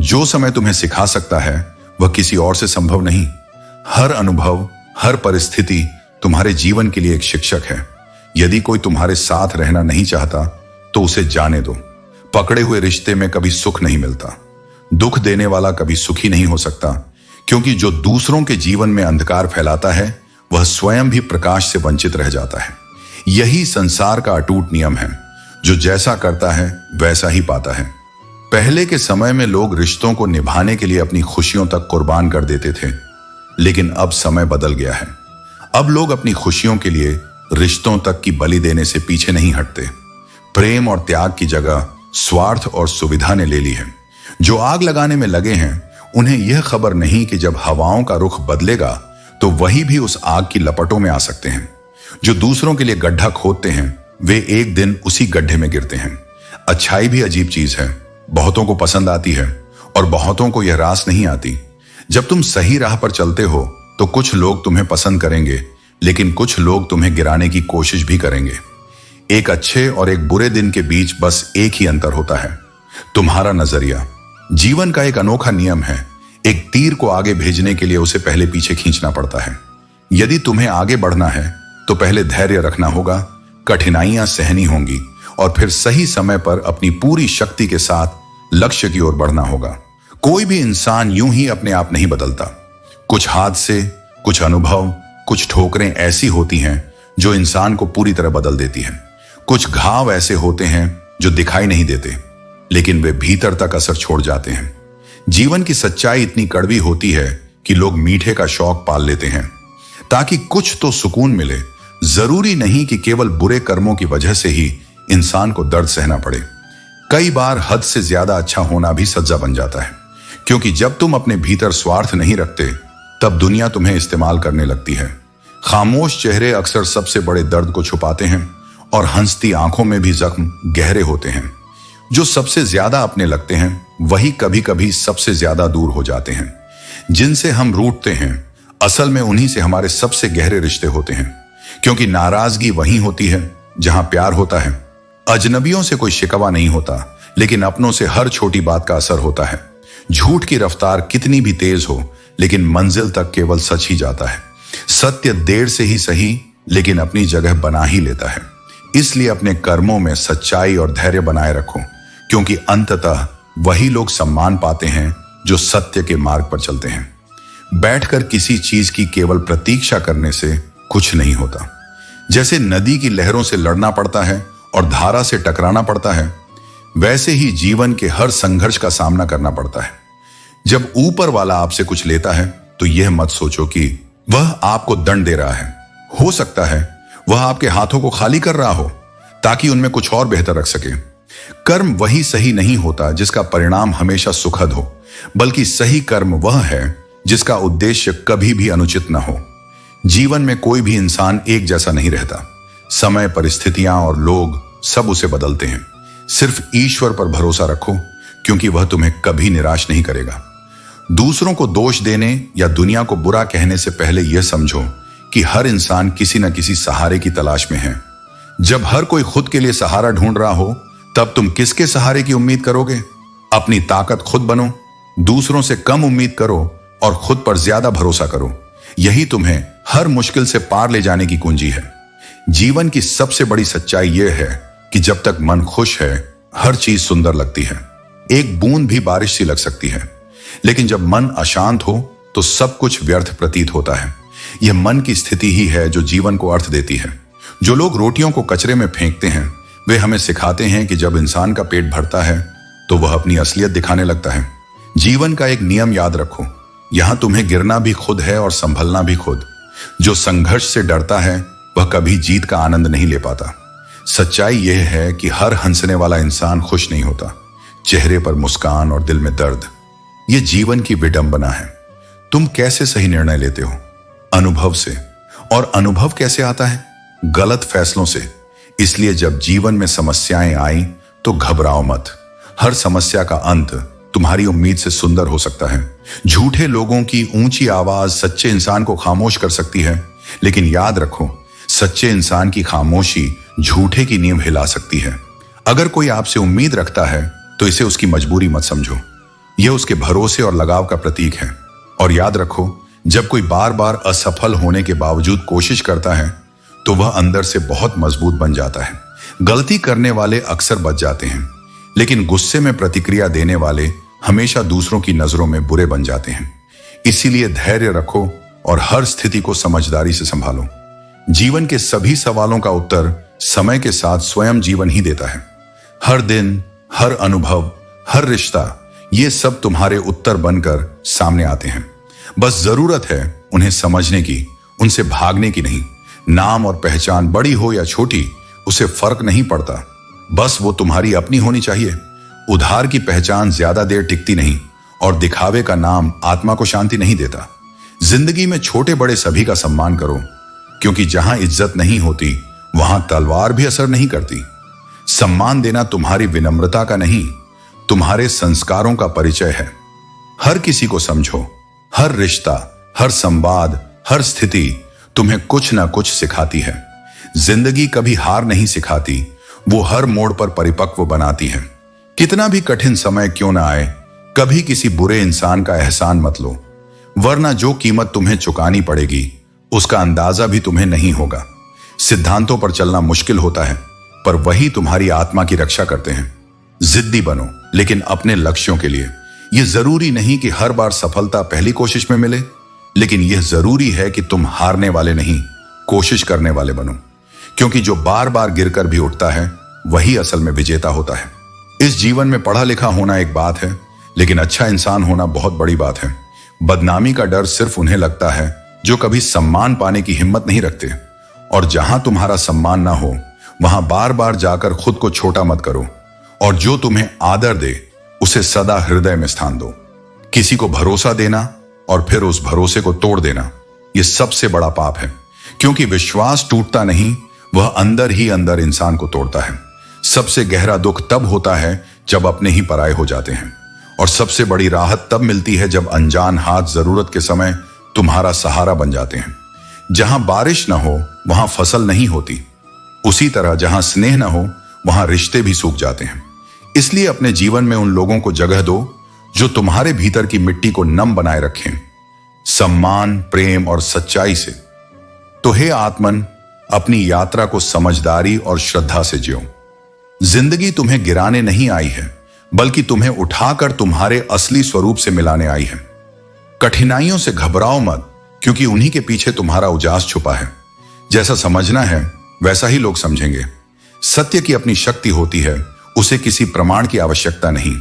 जो समय तुम्हें सिखा सकता है वह किसी और से संभव नहीं। हर अनुभव, हर परिस्थिति तुम्हारे जीवन के लिए एक शिक्षक है। यदि कोई तुम्हारे साथ रहना नहीं चाहता तो उसे जाने दो। पकड़े हुए रिश्ते में कभी सुख नहीं मिलता। दुख देने वाला कभी सुखी नहीं हो सकता, क्योंकि जो दूसरों के जीवन में अंधकार फैलाता है वह स्वयं भी प्रकाश से वंचित रह जाता है। यही संसार का अटूट नियम है। जो जैसा करता है वैसा ही पाता है। पहले के समय में लोग रिश्तों को निभाने के लिए अपनी खुशियों तक कुर्बान कर देते थे, लेकिन अब समय बदल गया है। अब लोग अपनी खुशियों के लिए रिश्तों तक की बलि देने से पीछे नहीं हटते। प्रेम और त्याग की जगह स्वार्थ और सुविधा ने ले ली है। जो आग लगाने में लगे हैं उन्हें यह खबर नहीं कि जब हवाओं का रुख बदलेगा तो वही भी उस आग की लपटों में आ सकते हैं। जो दूसरों के लिए गड्ढा खोदते हैं वे एक दिन उसी गड्ढे में गिरते हैं। अच्छाई भी अजीब चीज है। बहुतों को पसंद आती है और बहुतों को यह रास नहीं आती। जब तुम सही राह पर चलते हो तो कुछ लोग तुम्हें पसंद करेंगे, लेकिन कुछ लोग तुम्हें गिराने की कोशिश भी करेंगे। एक अच्छे और एक बुरे दिन के बीच बस एक ही अंतर होता है, तुम्हारा नजरिया। जीवन का एक अनोखा नियम है। एक तीर को आगे भेजने के लिए उसे पहले पीछे खींचना पड़ता है। यदि तुम्हें आगे बढ़ना है तो पहले धैर्य रखना होगा, कठिनाइयां सहनी होंगी और फिर सही समय पर अपनी पूरी शक्ति के साथ लक्ष्य की ओर बढ़ना होगा। कोई भी इंसान यूं ही अपने आप नहीं बदलता। कुछ हादसे, कुछ अनुभव, कुछ ठोकरें ऐसी होती हैं जो इंसान को पूरी तरह बदल देती हैं। कुछ घाव ऐसे होते हैं जो दिखाई नहीं देते, लेकिन वे भीतर तक असर छोड़ जाते हैं। जीवन की सच्चाई इतनी कड़वी होती है कि लोग मीठे का शौक पाल लेते हैं ताकि कुछ तो सुकून मिले। जरूरी नहीं कि केवल बुरे कर्मों की वजह से ही इंसान को दर्द सहना पड़े। कई बार हद से ज्यादा अच्छा होना भी सज्जा बन जाता है, क्योंकि जब तुम अपने भीतर स्वार्थ नहीं रखते तब दुनिया तुम्हें इस्तेमाल करने लगती है। खामोश चेहरे अक्सर सबसे बड़े दर्द को छुपाते हैं और हंसती आंखों में भी जख्म गहरे होते हैं। जो सबसे ज्यादा अपने लगते हैं वही कभी कभी सबसे ज्यादा दूर हो जाते हैं। जिनसे हम रूठते हैं असल में उन्हीं से हमारे सबसे गहरे रिश्ते होते हैं, क्योंकि नाराजगी वहीं होती है जहां प्यार होता है। अजनबियों से कोई शिकवा नहीं होता, लेकिन अपनों से हर छोटी बात का असर होता है। झूठ की रफ्तार कितनी भी तेज हो, लेकिन मंजिल तक केवल सच ही जाता है। सत्य देर से ही सही, लेकिन अपनी जगह बना ही लेता है। इसलिए अपने कर्मों में सच्चाई और धैर्य बनाए रखो, क्योंकि अंततः वही लोग सम्मान पाते हैं जो सत्य के मार्ग पर चलते हैं। बैठकर किसी चीज की केवल प्रतीक्षा करने से कुछ नहीं होता। जैसे नदी की लहरों से लड़ना पड़ता है और धारा से टकराना पड़ता है, वैसे ही जीवन के हर संघर्ष का सामना करना पड़ता है। जब ऊपर वाला आपसे कुछ लेता है तो यह मत सोचो कि वह आपको दंड दे रहा है। हो सकता है वह आपके हाथों को खाली कर रहा हो ताकि उनमें कुछ और बेहतर रख सके। कर्म वही सही नहीं होता जिसका परिणाम हमेशा सुखद हो, बल्कि सही कर्म वह है जिसका उद्देश्य कभी भी अनुचित न हो। जीवन में कोई भी इंसान एक जैसा नहीं रहता। समय, परिस्थितियां और लोग सब उसे बदलते हैं। सिर्फ ईश्वर पर भरोसा रखो, क्योंकि वह तुम्हें कभी निराश नहीं करेगा। दूसरों को दोष देने या दुनिया को बुरा कहने से पहले यह समझो कि हर इंसान किसी न किसी सहारे की तलाश में है। जब हर कोई खुद के लिए सहारा ढूंढ रहा हो, तब तुम किसके सहारे की उम्मीद करोगे? अपनी ताकत खुद बनो, दूसरों से कम उम्मीद करो और खुद पर ज्यादा भरोसा करो। यही तुम्हें हर मुश्किल से पार ले जाने की कुंजी है। जीवन की सबसे बड़ी सच्चाई यह है कि जब तक मन खुश है, हर चीज सुंदर लगती है। एक बूंद भी बारिश सी लग सकती है, लेकिन जब मन अशांत हो तो सब कुछ व्यर्थ प्रतीत होता है। यह मन की स्थिति ही है जो जीवन को अर्थ देती है। जो लोग रोटियों को कचरे में फेंकते हैं, वे हमें सिखाते हैं कि जब इंसान का पेट भरता है तो वह अपनी असलियत दिखाने लगता है। जीवन का एक नियम याद रखो, यहां तुम्हें गिरना भी खुद है और संभलना भी खुद। जो संघर्ष से डरता है वह कभी जीत का आनंद नहीं ले पाता। सच्चाई यह है कि हर हंसने वाला इंसान खुश नहीं होता। चेहरे पर मुस्कान और दिल में दर्द, यह जीवन की विडंबना है। तुम कैसे सही निर्णय लेते हो? अनुभव से। और अनुभव कैसे आता है? गलत फैसलों से। इसलिए जब जीवन में समस्याएं आई तो घबराओ मत। हर समस्या का अंत तुम्हारी उम्मीद से सुंदर हो सकता है। झूठे लोगों की ऊंची आवाज सच्चे इंसान को खामोश कर सकती है, लेकिन याद रखो, सच्चे इंसान की खामोशी झूठे की नींव हिला सकती है। अगर कोई आपसे उम्मीद रखता है तो इसे उसकी मजबूरी मत समझो। यह उसके भरोसे और लगाव का प्रतीक है। और याद रखो, जब कोई बार बार असफल होने के बावजूद कोशिश करता है तो वह अंदर से बहुत मजबूत बन जाता है। गलती करने वाले अक्सर बच जाते हैं, लेकिन गुस्से में प्रतिक्रिया देने वाले हमेशा दूसरों की नजरों में बुरे बन जाते हैं। इसीलिए धैर्य रखो और हर स्थिति को समझदारी से संभालो। जीवन के सभी सवालों का उत्तर समय के साथ स्वयं जीवन ही देता है। हर दिन, हर अनुभव, हर रिश्ता, ये सब तुम्हारे उत्तर बनकर सामने आते हैं। बस जरूरत है उन्हें समझने की, उनसे भागने की नहीं। नाम और पहचान बड़ी हो या छोटी, उसे फर्क नहीं पड़ता, बस वो तुम्हारी अपनी होनी चाहिए। उधार की पहचान ज्यादा देर टिकती नहीं और दिखावे का नाम आत्मा को शांति नहीं देता। जिंदगी में छोटे बड़े सभी का सम्मान करो, क्योंकि जहां इज्जत नहीं होती वहां तलवार भी असर नहीं करती। सम्मान देना तुम्हारी विनम्रता का नहीं, तुम्हारे संस्कारों का परिचय है। हर किसी को समझो। हर रिश्ता, हर संवाद, हर स्थिति तुम्हें कुछ ना कुछ सिखाती है। जिंदगी कभी हार नहीं सिखाती, वो हर मोड़ पर परिपक्व बनाती है। कितना भी कठिन समय क्यों ना आए, कभी किसी बुरे इंसान का एहसान मत लो, वरना जो कीमत तुम्हें चुकानी पड़ेगी उसका अंदाजा भी तुम्हें नहीं होगा। सिद्धांतों पर चलना मुश्किल होता है, पर वही तुम्हारी आत्मा की रक्षा करते हैं। जिद्दी बनो, लेकिन अपने लक्ष्यों के लिए। यह जरूरी नहीं कि हर बार सफलता पहली कोशिश में मिले, लेकिन यह जरूरी है कि तुम हारने वाले नहीं, कोशिश करने वाले बनो। क्योंकि जो बार बार गिरकर भी उठता है वही असल में विजेता होता है। इस जीवन में पढ़ा लिखा होना एक बात है, लेकिन अच्छा इंसान होना बहुत बड़ी बात है। बदनामी का डर सिर्फ उन्हें लगता है जो कभी सम्मान पाने की हिम्मत नहीं रखते। और जहां तुम्हारा सम्मान ना हो वहां बार बार जाकर खुद को छोटा मत करो, और जो तुम्हें आदर दे उसे सदा हृदय में स्थान दो। किसी को भरोसा देना और फिर उस भरोसे को तोड़ देना, यह सबसे बड़ा पाप है। क्योंकि विश्वास टूटता नहीं, वह अंदर ही अंदर इंसान को तोड़ता है। सबसे गहरा दुख तब होता है जब अपने ही पराये हो जाते हैं, और सबसे बड़ी राहत तब मिलती है जब अनजान हाथ जरूरत के समय तुम्हारा सहारा बन जाते हैं। जहां बारिश ना हो वहां फसल नहीं होती, उसी तरह जहां स्नेह ना हो वहां रिश्ते भी सूख जाते हैं। इसलिए अपने जीवन में उन लोगों को जगह दो जो तुम्हारे भीतर की मिट्टी को नम बनाए रखें, सम्मान, प्रेम और सच्चाई से। तो हे आत्मन, अपनी यात्रा को समझदारी और श्रद्धा से जियो। जिंदगी तुम्हें गिराने नहीं आई है, बल्कि तुम्हें उठाकर तुम्हारे असली स्वरूप से मिलाने आई है। कठिनाइयों से घबराओ मत, क्योंकि उन्हीं के पीछे तुम्हारा उजास छुपा है। जैसा समझना है वैसा ही लोग समझेंगे। सत्य की अपनी शक्ति होती है, उसे किसी प्रमाण की आवश्यकता नहीं।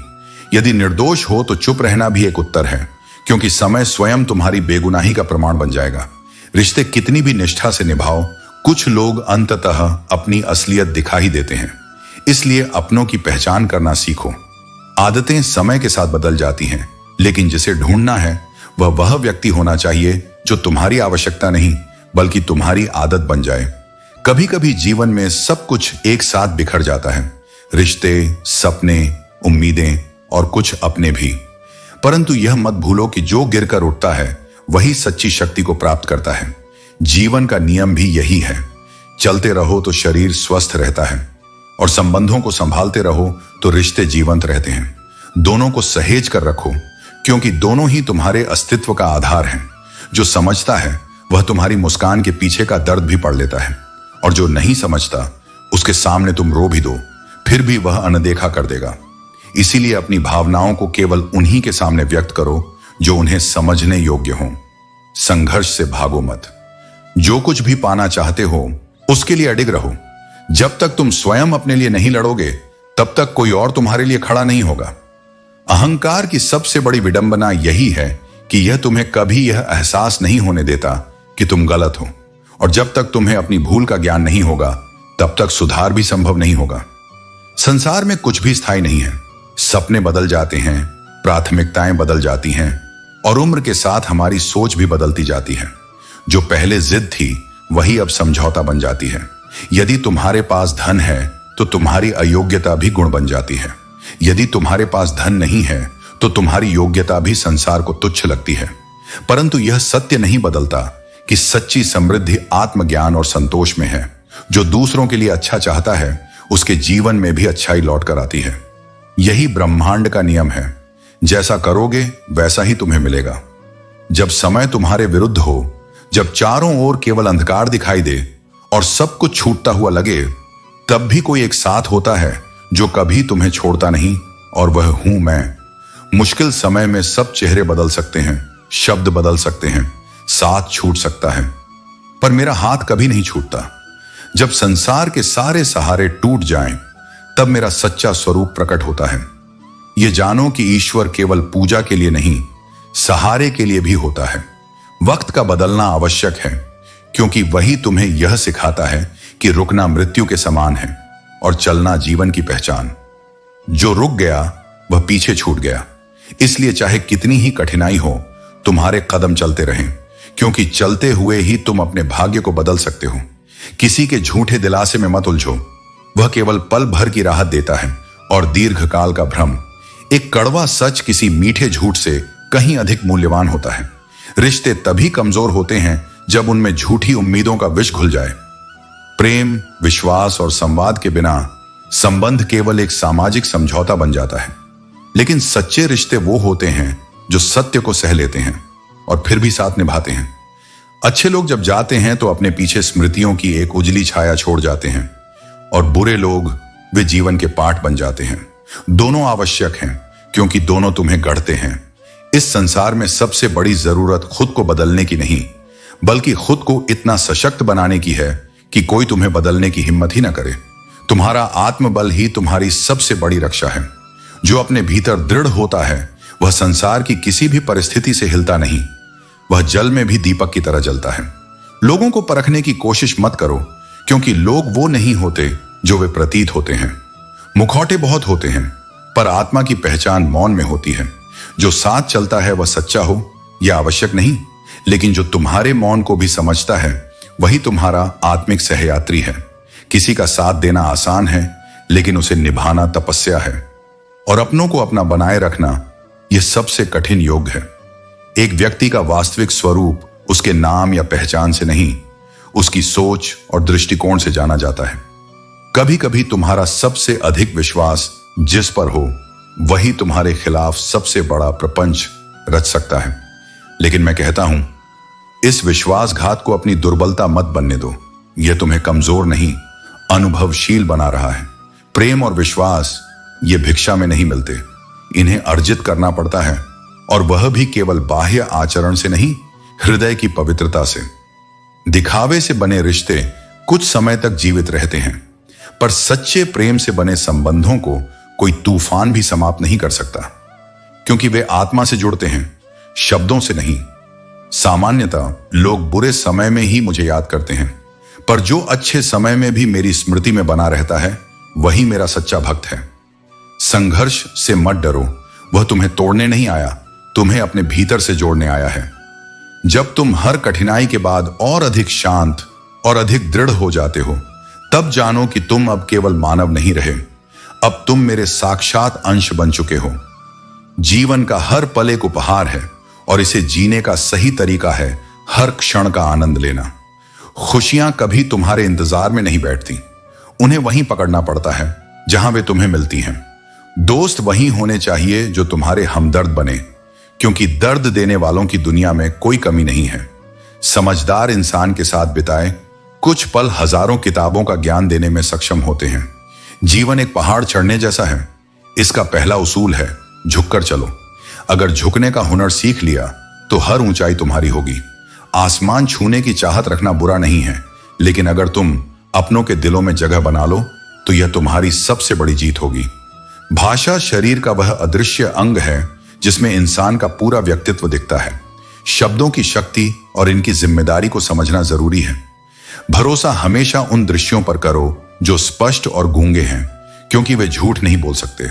यदि निर्दोष हो तो चुप रहना भी एक उत्तर है, क्योंकि समय स्वयं तुम्हारी बेगुनाही का प्रमाण बन जाएगा। रिश्ते कितनी भी निष्ठा से निभाओ, कुछ लोग अंततः अपनी असलियत दिखा ही देते हैं। इसलिए अपनों की पहचान करना सीखो। आदतें समय के साथ बदल जाती हैं, लेकिन जिसे ढूंढना है वह व्यक्ति होना चाहिए जो तुम्हारी आवश्यकता नहीं बल्कि तुम्हारी आदत बन जाए। कभी कभी जीवन में सब कुछ एक साथ बिखर जाता है, रिश्ते, सपने, उम्मीदें और कुछ अपने भी। परंतु यह मत भूलो कि जो गिरकर उठता है वही सच्ची शक्ति को प्राप्त करता है। जीवन का नियम भी यही है, चलते रहो तो शरीर स्वस्थ रहता है, और संबंधों को संभालते रहो तो रिश्ते जीवंत रहते हैं। दोनों को सहेज कर रखो, क्योंकि दोनों ही तुम्हारे अस्तित्व का आधार हैं। जो समझता है वह तुम्हारी मुस्कान के पीछे का दर्द भी पढ़ लेता है, और जो नहीं समझता उसके सामने तुम रो भी दो, फिर भी वह अनदेखा कर देगा। इसीलिए अपनी भावनाओं को केवल उन्हीं के सामने व्यक्त करो जो उन्हें समझने योग्य हो। संघर्ष से भागो मत। जो कुछ भी पाना चाहते हो उसके लिए अडिग रहो। जब तक तुम स्वयं अपने लिए नहीं लड़ोगे तब तक कोई और तुम्हारे लिए खड़ा नहीं होगा। अहंकार की सबसे बड़ी विडंबना यही है कि यह तुम्हें कभी यह एहसास नहीं होने देता कि तुम गलत हो, और जब तक तुम्हें अपनी भूल का ज्ञान नहीं होगा तब तक सुधार भी संभव नहीं होगा। संसार में कुछ भी स्थायी नहीं है। सपने बदल जाते हैं, प्राथमिकताएं बदल जाती हैं, और उम्र के साथ हमारी सोच भी बदलती जाती है। जो पहले जिद थी वही अब समझौता बन जाती है। यदि तुम्हारे पास धन है तो तुम्हारी अयोग्यता भी गुण बन जाती है। यदि तुम्हारे पास धन नहीं है तो तुम्हारी योग्यता भी संसार को तुच्छ लगती है। परंतु यह सत्य नहीं बदलता कि सच्ची समृद्धि आत्मज्ञान और संतोष में है। जो दूसरों के लिए अच्छा चाहता है उसके जीवन में भी अच्छाई लौट कर आती है। यही ब्रह्मांड का नियम है। जैसा करोगे वैसा ही तुम्हें मिलेगा। जब समय तुम्हारे विरुद्ध हो, जब चारों ओर केवल अंधकार दिखाई दे और सब कुछ छूटता हुआ लगे, तब भी कोई एक साथ होता है जो कभी तुम्हें छोड़ता नहीं, और वह हूं मैं। मुश्किल समय में सब चेहरे बदल सकते हैं, शब्द बदल सकते हैं, साथ छूट सकता है, पर मेरा हाथ कभी नहीं छूटता। जब संसार के सारे सहारे टूट जाएं, तब मेरा सच्चा स्वरूप प्रकट होता है। ये जानो कि ईश्वर केवल पूजा के लिए नहीं, सहारे के लिए भी होता है। वक्त का बदलना आवश्यक है, क्योंकि वही तुम्हें यह सिखाता है कि रुकना मृत्यु के समान है और चलना जीवन की पहचान। जो रुक गया वह पीछे छूट गया। इसलिए चाहे कितनी ही कठिनाई हो, तुम्हारे कदम चलते रहें, क्योंकि चलते हुए ही तुम अपने भाग्य को बदल सकते हो। किसी के झूठे दिलासे में मत उलझो, वह केवल पल भर की राहत देता है और दीर्घकाल का भ्रम। एक कड़वा सच किसी मीठे झूठ से कहीं अधिक मूल्यवान होता है। रिश्ते तभी कमजोर होते हैं जब उनमें झूठी उम्मीदों का विष घुल जाए। प्रेम, विश्वास और संवाद के बिना संबंध केवल एक सामाजिक समझौता बन जाता है। लेकिन सच्चे रिश्ते वो होते हैं जो सत्य को सह लेते हैं और फिर भी साथ निभाते हैं। अच्छे लोग जब जाते हैं तो अपने पीछे स्मृतियों की एक उजली छाया छोड़ जाते हैं, और बुरे लोग वे जीवन के पाठ बन जाते हैं। दोनों आवश्यक हैं, क्योंकि दोनों तुम्हें गढ़ते हैं। इस संसार में सबसे बड़ी जरूरत खुद को बदलने की नहीं, बल्कि खुद को इतना सशक्त बनाने की है कि कोई तुम्हें बदलने की हिम्मत ही ना करे। तुम्हारा आत्मबल ही तुम्हारी सबसे बड़ी रक्षा है। जो अपने भीतर दृढ़ होता है वह संसार की किसी भी परिस्थिति से हिलता नहीं। वह जल में भी दीपक की तरह जलता है। लोगों को परखने की कोशिश मत करो, क्योंकि लोग वो नहीं होते जो वे प्रतीत होते हैं। मुखौटे बहुत होते हैं, पर आत्मा की पहचान मौन में होती है। जो साथ चलता है वह सच्चा हो यह आवश्यक नहीं, लेकिन जो तुम्हारे मौन को भी समझता है वही तुम्हारा आत्मिक सहयात्री है। किसी का साथ देना आसान है, लेकिन उसे निभाना तपस्या है, और अपनों को अपना बनाए रखना यह सबसे कठिन योग है। एक व्यक्ति का वास्तविक स्वरूप उसके नाम या पहचान से नहीं, उसकी सोच और दृष्टिकोण से जाना जाता है। कभी कभी तुम्हारा सबसे अधिक विश्वास जिस पर हो वही तुम्हारे खिलाफ सबसे बड़ा प्रपंच रच सकता है। लेकिन मैं कहता हूं, इस विश्वासघात को अपनी दुर्बलता मत बनने दो। यह तुम्हें कमजोर नहीं, अनुभवशील बना रहा है। प्रेम और विश्वास ये भिक्षा में नहीं मिलते, इन्हें अर्जित करना पड़ता है, और वह भी केवल बाह्य आचरण से नहीं, हृदय की पवित्रता से। दिखावे से बने रिश्ते कुछ समय तक जीवित रहते हैं, पर सच्चे प्रेम से बने संबंधों को कोई तूफान भी समाप्त नहीं कर सकता, क्योंकि वे आत्मा से जुड़ते हैं, शब्दों से नहीं। सामान्यतः लोग बुरे समय में ही मुझे याद करते हैं, पर जो अच्छे समय में भी मेरी स्मृति में बना रहता है वही मेरा सच्चा भक्त है। संघर्ष से मत डरो, वह तुम्हें तोड़ने नहीं आया, तुम्हें अपने भीतर से जोड़ने आया है। जब तुम हर कठिनाई के बाद और अधिक शांत और अधिक दृढ़ हो जाते हो, तब जानो कि तुम अब केवल मानव नहीं रहे, अब तुम मेरे साक्षात अंश बन चुके हो। जीवन का हर पल एक उपहार है, और इसे जीने का सही तरीका है हर क्षण का आनंद लेना। खुशियां कभी तुम्हारे इंतजार में नहीं बैठती, उन्हें वहीं पकड़ना पड़ता है जहां वे तुम्हें मिलती हैं। दोस्त वही होने चाहिए जो तुम्हारे हमदर्द बने, क्योंकि दर्द देने वालों की दुनिया में कोई कमी नहीं है। समझदार इंसान के साथ बिताए कुछ पल हजारों किताबों का ज्ञान देने में सक्षम होते हैं। जीवन एक पहाड़ चढ़ने जैसा है। इसका पहला उसूल है झुककर चलो। अगर झुकने का हुनर सीख लिया तो हर ऊंचाई तुम्हारी होगी। आसमान छूने की चाहत रखना बुरा नहीं है, लेकिन अगर तुम अपनों के दिलों में जगह बना लो तो यह तुम्हारी सबसे बड़ी जीत होगी। भाषा शरीर का वह अदृश्य अंग है जिसमें इंसान का पूरा व्यक्तित्व दिखता है। शब्दों की शक्ति और इनकी जिम्मेदारी को समझना जरूरी है। भरोसा हमेशा उन दृश्यों पर करो जो स्पष्ट और गूंगे हैं, क्योंकि वे झूठ नहीं बोल सकते।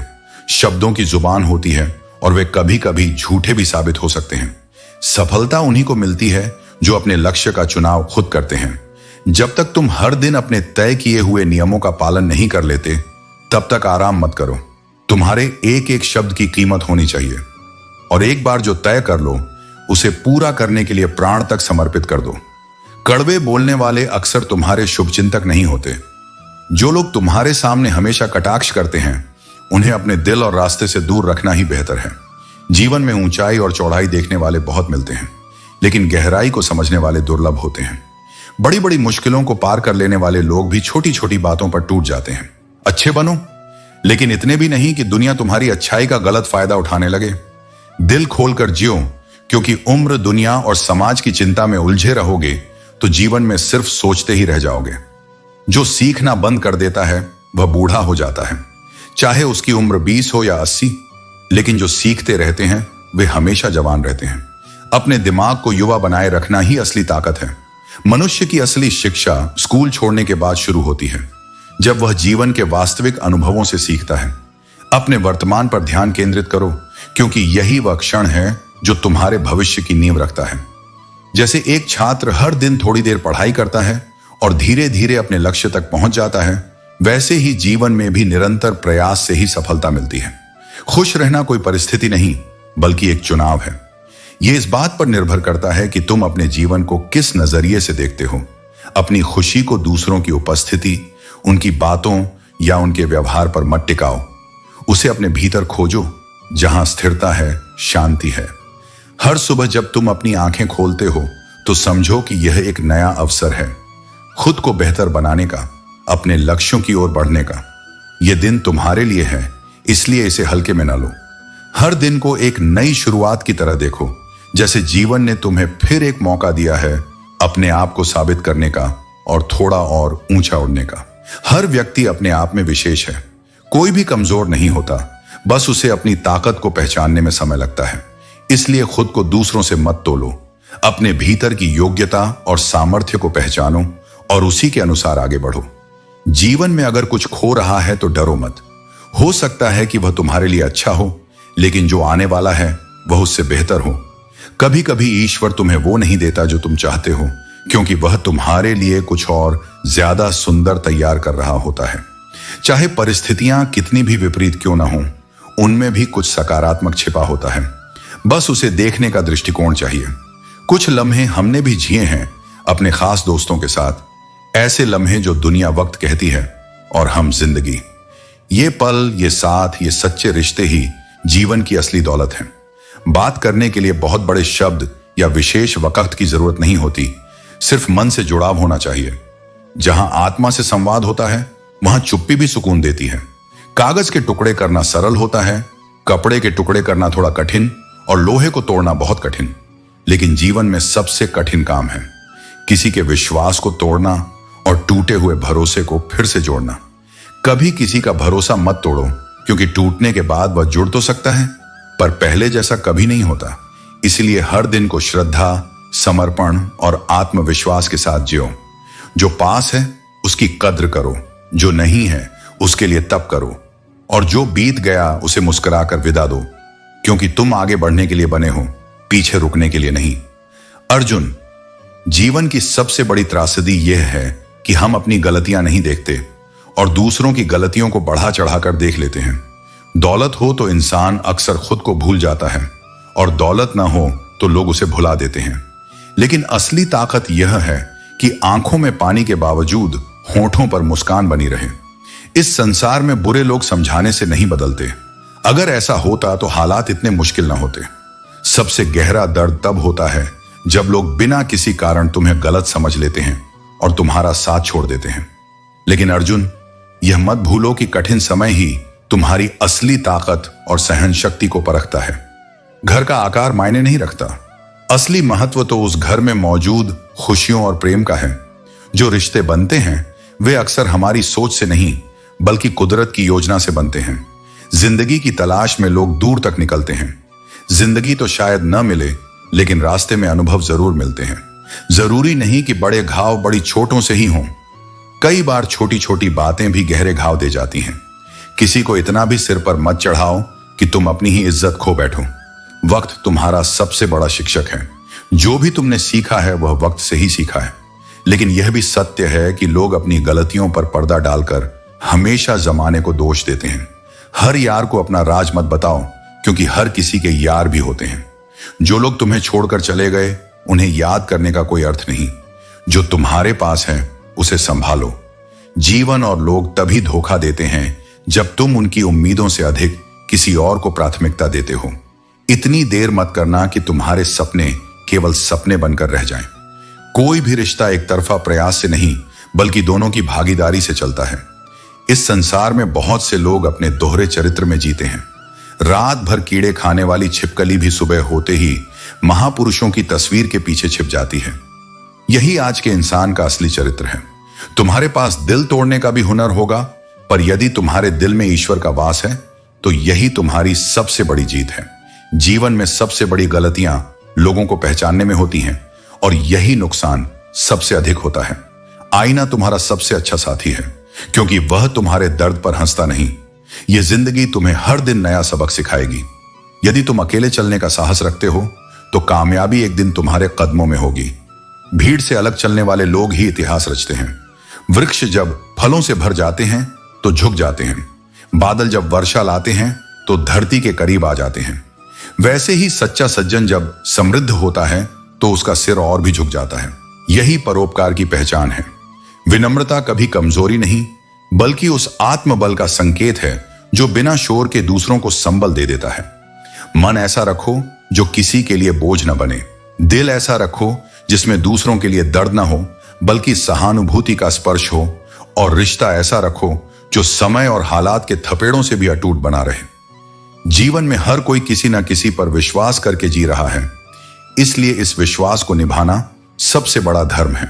शब्दों की जुबान होती है और वे कभी कभी झूठे भी साबित हो सकते हैं। सफलता उन्हीं को मिलती है जो अपने लक्ष्य का चुनाव खुद करते हैं। जब तक तुम हर दिन अपने तय किए हुए नियमों का पालन नहीं कर लेते, तब तक आराम मत करो। तुम्हारे एक एक शब्द की कीमत होनी चाहिए, और एक बार जो तय कर लो उसे पूरा करने के लिए प्राण तक समर्पित कर दो। कड़वे बोलने वाले अक्सर तुम्हारे शुभचिंतक नहीं होते। जो लोग तुम्हारे सामने हमेशा कटाक्ष करते हैं, उन्हें अपने दिल और रास्ते से दूर रखना ही बेहतर है, जीवन में ऊंचाई और चौड़ाई देखने वाले बहुत मिलते हैं, लेकिन गहराई को समझने वाले दुर्लभ होते हैं। बड़ी बड़ी मुश्किलों को पार कर लेने वाले लोग भी छोटी छोटी बातों पर टूट जाते हैं। अच्छे बनो, लेकिन इतने भी नहीं कि दुनिया तुम्हारी अच्छाई का गलत फायदा उठाने लगे। दिल खोलकर जियो, क्योंकि उम्र, दुनिया और समाज की चिंता में उलझे रहोगे तो जीवन में सिर्फ सोचते ही रह जाओगे। जो सीखना बंद कर देता है वह बूढ़ा हो जाता है, चाहे उसकी उम्र 20 हो या 80। लेकिन जो सीखते रहते हैं वे हमेशा जवान रहते हैं। अपने दिमाग को युवा बनाए रखना ही असली ताकत है। मनुष्य की असली शिक्षा स्कूल छोड़ने के बाद शुरू होती है, जब वह जीवन के वास्तविक अनुभवों से सीखता है। अपने वर्तमान पर ध्यान केंद्रित करो, क्योंकि यही वह क्षण है जो तुम्हारे भविष्य की नींव रखता है। जैसे एक छात्र हर दिन थोड़ी देर पढ़ाई करता है और धीरे धीरे अपने लक्ष्य तक पहुंच जाता है, वैसे ही जीवन में भी निरंतर प्रयास से ही सफलता मिलती है। खुश रहना कोई परिस्थिति नहीं, बल्कि एक चुनाव है। यह इस बात पर निर्भर करता है कि तुम अपने जीवन को किस नजरिए से देखते हो। अपनी खुशी को दूसरों की उपस्थिति, उनकी बातों या उनके व्यवहार पर मत टिकाओ। उसे अपने भीतर खोजो, जहां स्थिरता है, शांति है। हर सुबह जब तुम अपनी आंखें खोलते हो तो समझो कि यह एक नया अवसर है, खुद को बेहतर बनाने का, अपने लक्ष्यों की ओर बढ़ने का। यह दिन तुम्हारे लिए है, इसलिए इसे हल्के में न लो। हर दिन को एक नई शुरुआत की तरह देखो, जैसे जीवन ने तुम्हें फिर एक मौका दिया है अपने आप को साबित करने का और थोड़ा और ऊंचा उड़ने का। हर व्यक्ति अपने आप में विशेष है, कोई भी कमजोर नहीं होता, बस उसे अपनी ताकत को पहचानने में समय लगता है। इसलिए खुद को दूसरों से मत तोलो, अपने भीतर की योग्यता और सामर्थ्य को पहचानो और उसी के अनुसार आगे बढ़ो। जीवन में अगर कुछ खो रहा है तो डरो मत। हो सकता है कि वह तुम्हारे लिए अच्छा हो, लेकिन जो आने वाला है वह उससे बेहतर हो। कभी कभी ईश्वर तुम्हें वो नहीं देता जो तुम चाहते हो, क्योंकि वह तुम्हारे लिए कुछ और ज्यादा सुंदर तैयार कर रहा होता है। चाहे परिस्थितियां कितनी भी विपरीत क्यों ना हो, उनमें भी कुछ सकारात्मक छिपा होता है। बस उसे देखने का दृष्टिकोण चाहिए। कुछ लम्हे हमने भी जिए हैं अपने खास दोस्तों के साथ, ऐसे लम्हे जो दुनिया वक्त कहती है और हम जिंदगी। ये पल, ये साथ, ये सच्चे रिश्ते ही जीवन की असली दौलत हैं। बात करने के लिए बहुत बड़े शब्द या विशेष वक्त की जरूरत नहीं होती, सिर्फ मन से जुड़ाव होना चाहिए। जहां आत्मा से संवाद होता है वहां चुप्पी भी सुकून देती है। कागज के टुकड़े करना सरल होता है, कपड़े के टुकड़े करना थोड़ा कठिन और लोहे को तोड़ना बहुत कठिन। लेकिन जीवन में सबसे कठिन काम है किसी के विश्वास को तोड़ना और टूटे हुए भरोसे को फिर से जोड़ना। कभी किसी का भरोसा मत तोड़ो, क्योंकि टूटने के बाद वह जुड़ तो सकता है, पर पहले जैसा कभी नहीं होता। इसलिए हर दिन को श्रद्धा, समर्पण और आत्मविश्वास के साथ जियो। जो पास है उसकी कद्र करो, जो नहीं है उसके लिए तप करो, और जो बीत गया उसे मुस्कुराकर विदा दो, क्योंकि तुम आगे बढ़ने के लिए बने हो, पीछे रुकने के लिए नहीं। अर्जुन, जीवन की सबसे बड़ी त्रासदी यह है कि हम अपनी गलतियां नहीं देखते और दूसरों की गलतियों को बढ़ा चढ़ाकर देख लेते हैं। दौलत हो तो इंसान अक्सर खुद को भूल जाता है, और दौलत ना हो तो लोग उसे भुला देते हैं। लेकिन असली ताकत यह है कि आंखों में पानी के बावजूद होठों पर मुस्कान बनी रहे। इस संसार में बुरे लोग समझाने से नहीं बदलते। अगर ऐसा होता तो हालात इतने मुश्किल ना होते। सबसे गहरा दर्द तब होता है जब लोग बिना किसी कारण तुम्हें गलत समझ लेते हैं और तुम्हारा साथ छोड़ देते हैं। लेकिन अर्जुन, यह मत भूलो कि कठिन समय ही तुम्हारी असली ताकत और सहन शक्ति को परखता है। घर का आकार मायने नहीं रखता, असली महत्व तो उस घर में मौजूद खुशियों और प्रेम का है। जो रिश्ते बनते हैं वे अक्सर हमारी सोच से नहीं, बल्कि कुदरत की योजना से बनते हैं। जिंदगी की तलाश में लोग दूर तक निकलते हैं। जिंदगी तो शायद न मिले, लेकिन रास्ते में अनुभव जरूर मिलते हैं। जरूरी नहीं कि बड़े घाव बड़ी चोटों से ही हों। कई बार छोटी छोटी बातें भी गहरे घाव दे जाती हैं। किसी को इतना भी सिर पर मत चढ़ाओ कि तुम अपनी ही इज्जत खो बैठो। वक्त तुम्हारा सबसे बड़ा शिक्षक है। जो भी तुमने सीखा है वह वक्त से ही सीखा है। लेकिन यह भी सत्य है कि लोग अपनी गलतियों पर पर्दा डालकर हमेशा जमाने को दोष देते हैं। हर यार को अपना राज मत बताओ, क्योंकि हर किसी के यार भी होते हैं। जो लोग तुम्हें छोड़कर चले गए उन्हें याद करने का कोई अर्थ नहीं। जो तुम्हारे पास है उसे संभालो। जीवन और लोग तभी धोखा देते हैं जब तुम उनकी उम्मीदों से अधिक किसी और को प्राथमिकता देते हो। इतनी देर मत करना कि तुम्हारे सपने केवल सपने बनकर रह जाएं। कोई भी रिश्ता एक तरफा प्रयास से नहीं बल्कि दोनों की भागीदारी से चलता है। इस संसार में बहुत से लोग अपने दोहरे चरित्र में जीते हैं। रात भर कीड़े खाने वाली छिपकली भी सुबह होते ही महापुरुषों की तस्वीर के पीछे छिप जाती है। यही आज के इंसान का असली चरित्र है। तुम्हारे पास दिल तोड़ने का भी हुनर होगा, पर यदि तुम्हारे दिल में ईश्वर का वास है तो यही तुम्हारी सबसे बड़ी जीत है। जीवन में सबसे बड़ी गलतियां लोगों को पहचानने में होती हैं और यही नुकसान सबसे अधिक होता है। आईना तुम्हारा सबसे अच्छा साथी है, क्योंकि वह तुम्हारे दर्द पर हंसता नहीं। यह जिंदगी तुम्हें हर दिन नया सबक सिखाएगी। यदि तुम अकेले चलने का साहस रखते हो तो कामयाबी एक दिन तुम्हारे कदमों में होगी। भीड़ से अलग चलने वाले लोग ही इतिहास रचते हैं। वृक्ष जब फलों से भर जाते हैं तो झुक जाते हैं। बादल जब वर्षा लाते हैं तो धरती के करीब आ जाते हैं। वैसे ही सच्चा सज्जन जब समृद्ध होता है तो उसका सिर और भी झुक जाता है। यही परोपकार की पहचान है। विनम्रता कभी कमजोरी नहीं बल्कि उस आत्मबल का संकेत है जो बिना शोर के दूसरों को संबल दे देता है। मन ऐसा रखो जो किसी के लिए बोझ न बने। दिल ऐसा रखो जिसमें दूसरों के लिए दर्द न हो बल्कि सहानुभूति का स्पर्श हो। और रिश्ता ऐसा रखो जो समय और हालात के थपेड़ों से भी अटूट बना रहे। जीवन में हर कोई किसी न किसी पर विश्वास करके जी रहा है, इसलिए इस विश्वास को निभाना सबसे बड़ा धर्म है।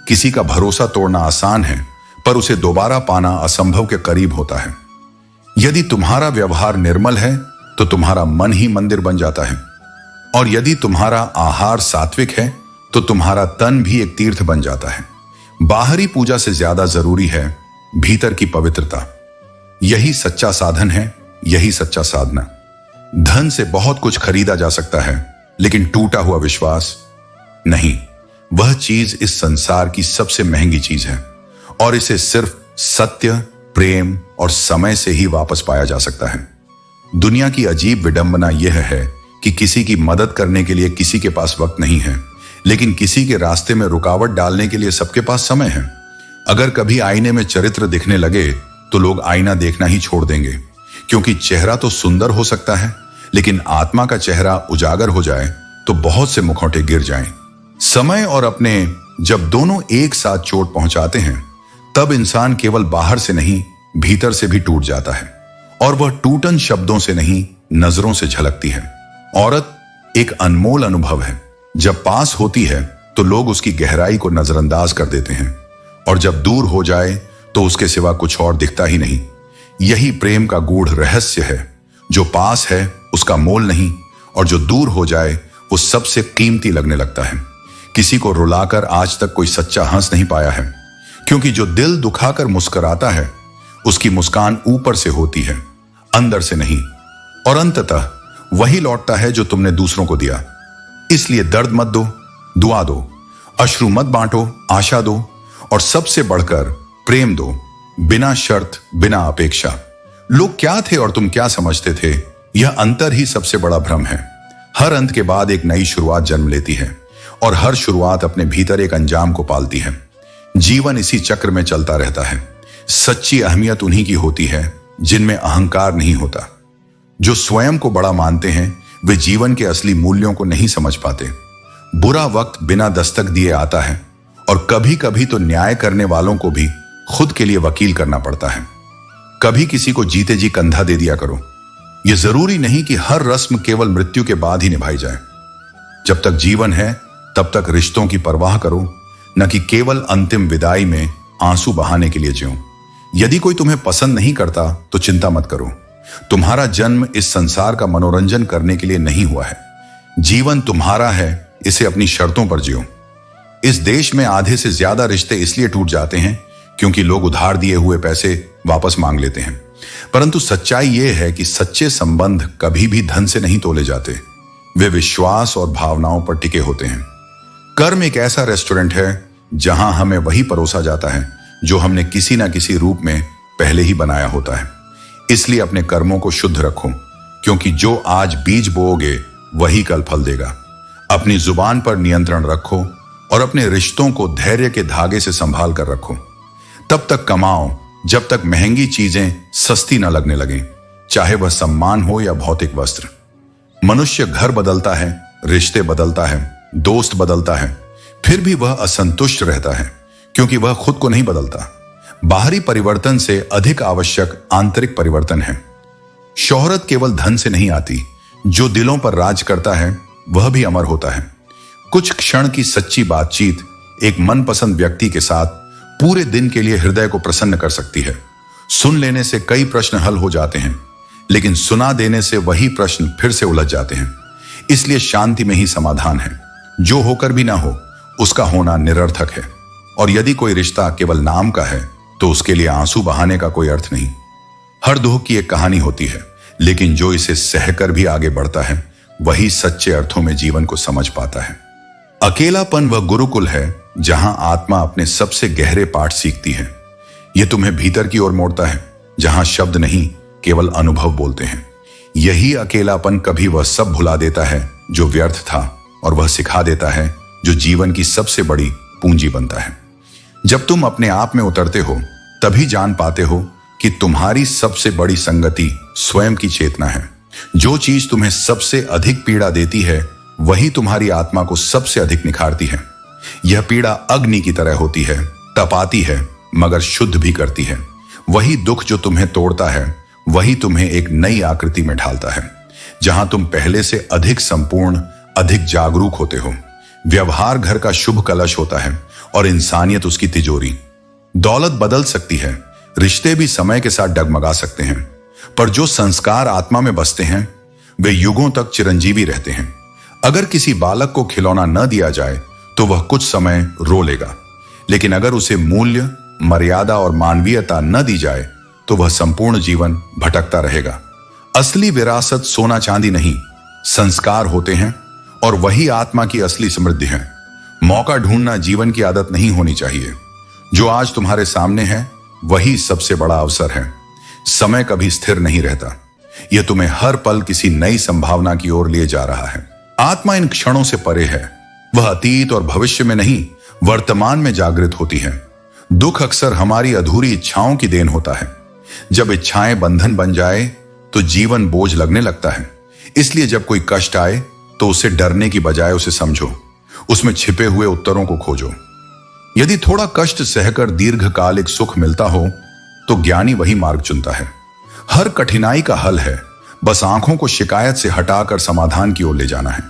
किसी का भरोसा तोड़ना आसान है, पर उसे दोबारा पाना असंभव के करीब होता है। यदि तुम्हारा व्यवहार निर्मल है तो तुम्हारा मन ही मंदिर बन जाता है, और यदि तुम्हारा आहार सात्विक है तो तुम्हारा तन भी एक तीर्थ बन जाता है। बाहरी पूजा से ज्यादा जरूरी है भीतर की पवित्रता। यही सच्चा साधन है, यही सच्चा साधना। धन से बहुत कुछ खरीदा जा सकता है, लेकिन टूटा हुआ विश्वास नहीं। वह चीज इस संसार की सबसे महंगी चीज है, और इसे सिर्फ सत्य, प्रेम और समय से ही वापस पाया जा सकता है। दुनिया की अजीब विडंबना यह है कि किसी की मदद करने के लिए किसी के पास वक्त नहीं है, लेकिन किसी के रास्ते में रुकावट डालने के लिए सबके पास समय है। अगर कभी आईने में चरित्र दिखने लगे तो लोग आईना देखना ही छोड़ देंगे, क्योंकि चेहरा तो सुंदर हो सकता है, लेकिन आत्मा का चेहरा उजागर हो जाए तो बहुत से मुखौटे गिर जाएं। समय और अपने जब दोनों एक साथ चोट पहुंचाते हैं, तब इंसान केवल बाहर से नहीं भीतर से भी टूट जाता है, और वह टूटन शब्दों से नहीं नजरों से झलकती है। औरत एक अनमोल अनुभव है। जब पास होती है तो लोग उसकी गहराई को नजरअंदाज कर देते हैं, और जब दूर हो जाए तो उसके सिवा कुछ और दिखता ही नहीं। यही प्रेम का गूढ़ रहस्य है। जो पास है उसका मोल नहीं, और जो दूर हो जाए वो सबसे कीमती लगने लगता है। किसी को रुलाकर आज तक कोई सच्चा हंस नहीं पाया है, क्योंकि जो दिल दुखाकर मुस्कुराता है उसकी मुस्कान ऊपर से होती है, अंदर से नहीं, और अंततः वही लौटता है जो तुमने दूसरों को दिया। इसलिए दर्द मत दो, दुआ दो, अश्रु मत बांटो, आशा दो, और सबसे बढ़कर प्रेम दो, बिना शर्त, बिना अपेक्षा। लोग क्या थे और तुम क्या समझते थे, यह अंतर ही सबसे बड़ा भ्रम है। हर अंत के बाद एक नई शुरुआत जन्म लेती है, और हर शुरुआत अपने भीतर एक अंजाम को पालती है। जीवन इसी चक्र में चलता रहता है। सच्ची अहमियत उन्हीं की होती है जिनमें अहंकार नहीं होता। जो स्वयं को बड़ा मानते हैं वे जीवन के असली मूल्यों को नहीं समझ पाते। बुरा वक्त बिना दस्तक दिए आता है, और कभी कभी तो न्याय करने वालों को भी खुद के लिए वकील करना पड़ता है। कभी किसी को जीते जी कंधा दे दिया करो। यह जरूरी नहीं कि हर रस्म केवल मृत्यु के बाद ही निभाई जाए। जब तक जीवन है तब तक रिश्तों की परवाह करो, न कि केवल अंतिम विदाई में आंसू बहाने के लिए जियो। यदि कोई तुम्हें पसंद नहीं करता तो चिंता मत करो। तुम्हारा जन्म इस संसार का मनोरंजन करने के लिए नहीं हुआ है। जीवन तुम्हारा है, इसे अपनी शर्तों पर जियो। इस देश में आधे से ज्यादा रिश्ते इसलिए टूट जाते हैं क्योंकि लोग उधार दिए हुए पैसे वापस मांग लेते हैं। परंतु सच्चाई यह है कि सच्चे संबंध कभी भी धन से नहीं तोले जाते। वे विश्वास और भावनाओं पर टिके होते हैं। कर्म एक ऐसा रेस्टोरेंट है जहां हमें वही परोसा जाता है जो हमने किसी ना किसी रूप में पहले ही बनाया होता है। इसलिए अपने कर्मों को शुद्ध रखो, क्योंकि जो आज बीज बोओगे वही कल फल देगा। अपनी जुबान पर नियंत्रण रखो और अपने रिश्तों को धैर्य के धागे से संभाल कर रखो। तब तक कमाओ जब तक महंगी चीजें सस्ती न लगने लगें, चाहे वह सम्मान हो या भौतिक वस्त्र। मनुष्य घर बदलता है, रिश्ते बदलता है, दोस्त बदलता है, फिर भी वह असंतुष्ट रहता है क्योंकि वह खुद को नहीं बदलता। बाहरी परिवर्तन से अधिक आवश्यक आंतरिक परिवर्तन है। शोहरत केवल धन से नहीं आती, जो दिलों पर राज करता है वह भी अमर होता है। कुछ क्षण की सच्ची बातचीत एक मनपसंद व्यक्ति के साथ पूरे दिन के लिए हृदय को प्रसन्न कर सकती है। सुन लेने से कई प्रश्न हल हो जाते हैं, लेकिन सुना देने से वही प्रश्न फिर से उलझ जाते हैं। इसलिए शांति में ही समाधान है। जो होकर भी ना हो, उसका होना निरर्थक है। और यदि कोई रिश्ता केवल नाम का है तो उसके लिए आंसू बहाने का कोई अर्थ नहीं। हर दुख की एक कहानी होती है, लेकिन जो इसे सहकर भी आगे बढ़ता है वही सच्चे अर्थों में जीवन को समझ पाता है। अकेलापन वह गुरुकुल है जहां आत्मा अपने सबसे गहरे पाठ सीखती है। यह तुम्हें भीतर की ओर मोड़ता है, जहां शब्द नहीं केवल अनुभव बोलते हैं। यही अकेलापन कभी वह सब भुला देता है जो व्यर्थ था, और वह सिखा देता है जो जीवन की सबसे बड़ी पूंजी बनता है। जब तुम अपने आप में उतरते हो तभी जान पाते हो कि तुम्हारी सबसे बड़ी संगति स्वयं की चेतना है। जो चीज तुम्हें सबसे अधिक पीड़ा देती है वही तुम्हारी आत्मा को सबसे अधिक निखारती है। यह पीड़ा अग्नि की तरह होती है, तपाती है मगर शुद्ध भी करती है। वही दुख जो तुम्हें तोड़ता है वही तुम्हें एक नई आकृति में ढालता है, जहां तुम पहले से अधिक संपूर्ण, अधिक जागरूक होते हो। व्यवहार घर का शुभ कलश होता है और इंसानियत उसकी तिजोरी। दौलत बदल सकती है, रिश्ते भी समय के साथ डगमगा सकते हैं, पर जो संस्कार आत्मा में बसते हैं वे युगों तक चिरंजीवी रहते हैं। अगर किसी बालक को खिलौना न दिया जाए तो वह कुछ समय रो लेगा, लेकिन अगर उसे मूल्य, मर्यादा और मानवीयता न दी जाए तो वह संपूर्ण जीवन भटकता रहेगा। असली विरासत सोना चांदी नहीं, संस्कार होते हैं, और वही आत्मा की असली समृद्धि है। मौका ढूंढना जीवन की आदत नहीं होनी चाहिए। जो आज तुम्हारे सामने है वही सबसे बड़ा अवसर है। समय कभी स्थिर नहीं रहता, यह तुम्हें हर पल किसी नई संभावना की ओर ले जा रहा है। आत्मा इन क्षणों से परे है। वह अतीत और भविष्य में नहीं, वर्तमान में जागृत होती है। दुख अक्सर हमारी अधूरी इच्छाओं की देन होता है। जब इच्छाएं बंधन बन जाए तो जीवन बोझ लगने लगता है। इसलिए जब कोई कष्ट आए तो उसे डरने की बजाय उसे समझो, उसमें छिपे हुए उत्तरों को खोजो। यदि थोड़ा कष्ट सहकर दीर्घकालिक सुख मिलता हो तो ज्ञानी वही मार्ग चुनता है। हर कठिनाई का हल है, बस आंखों को शिकायत से हटाकर समाधान की ओर ले जाना है।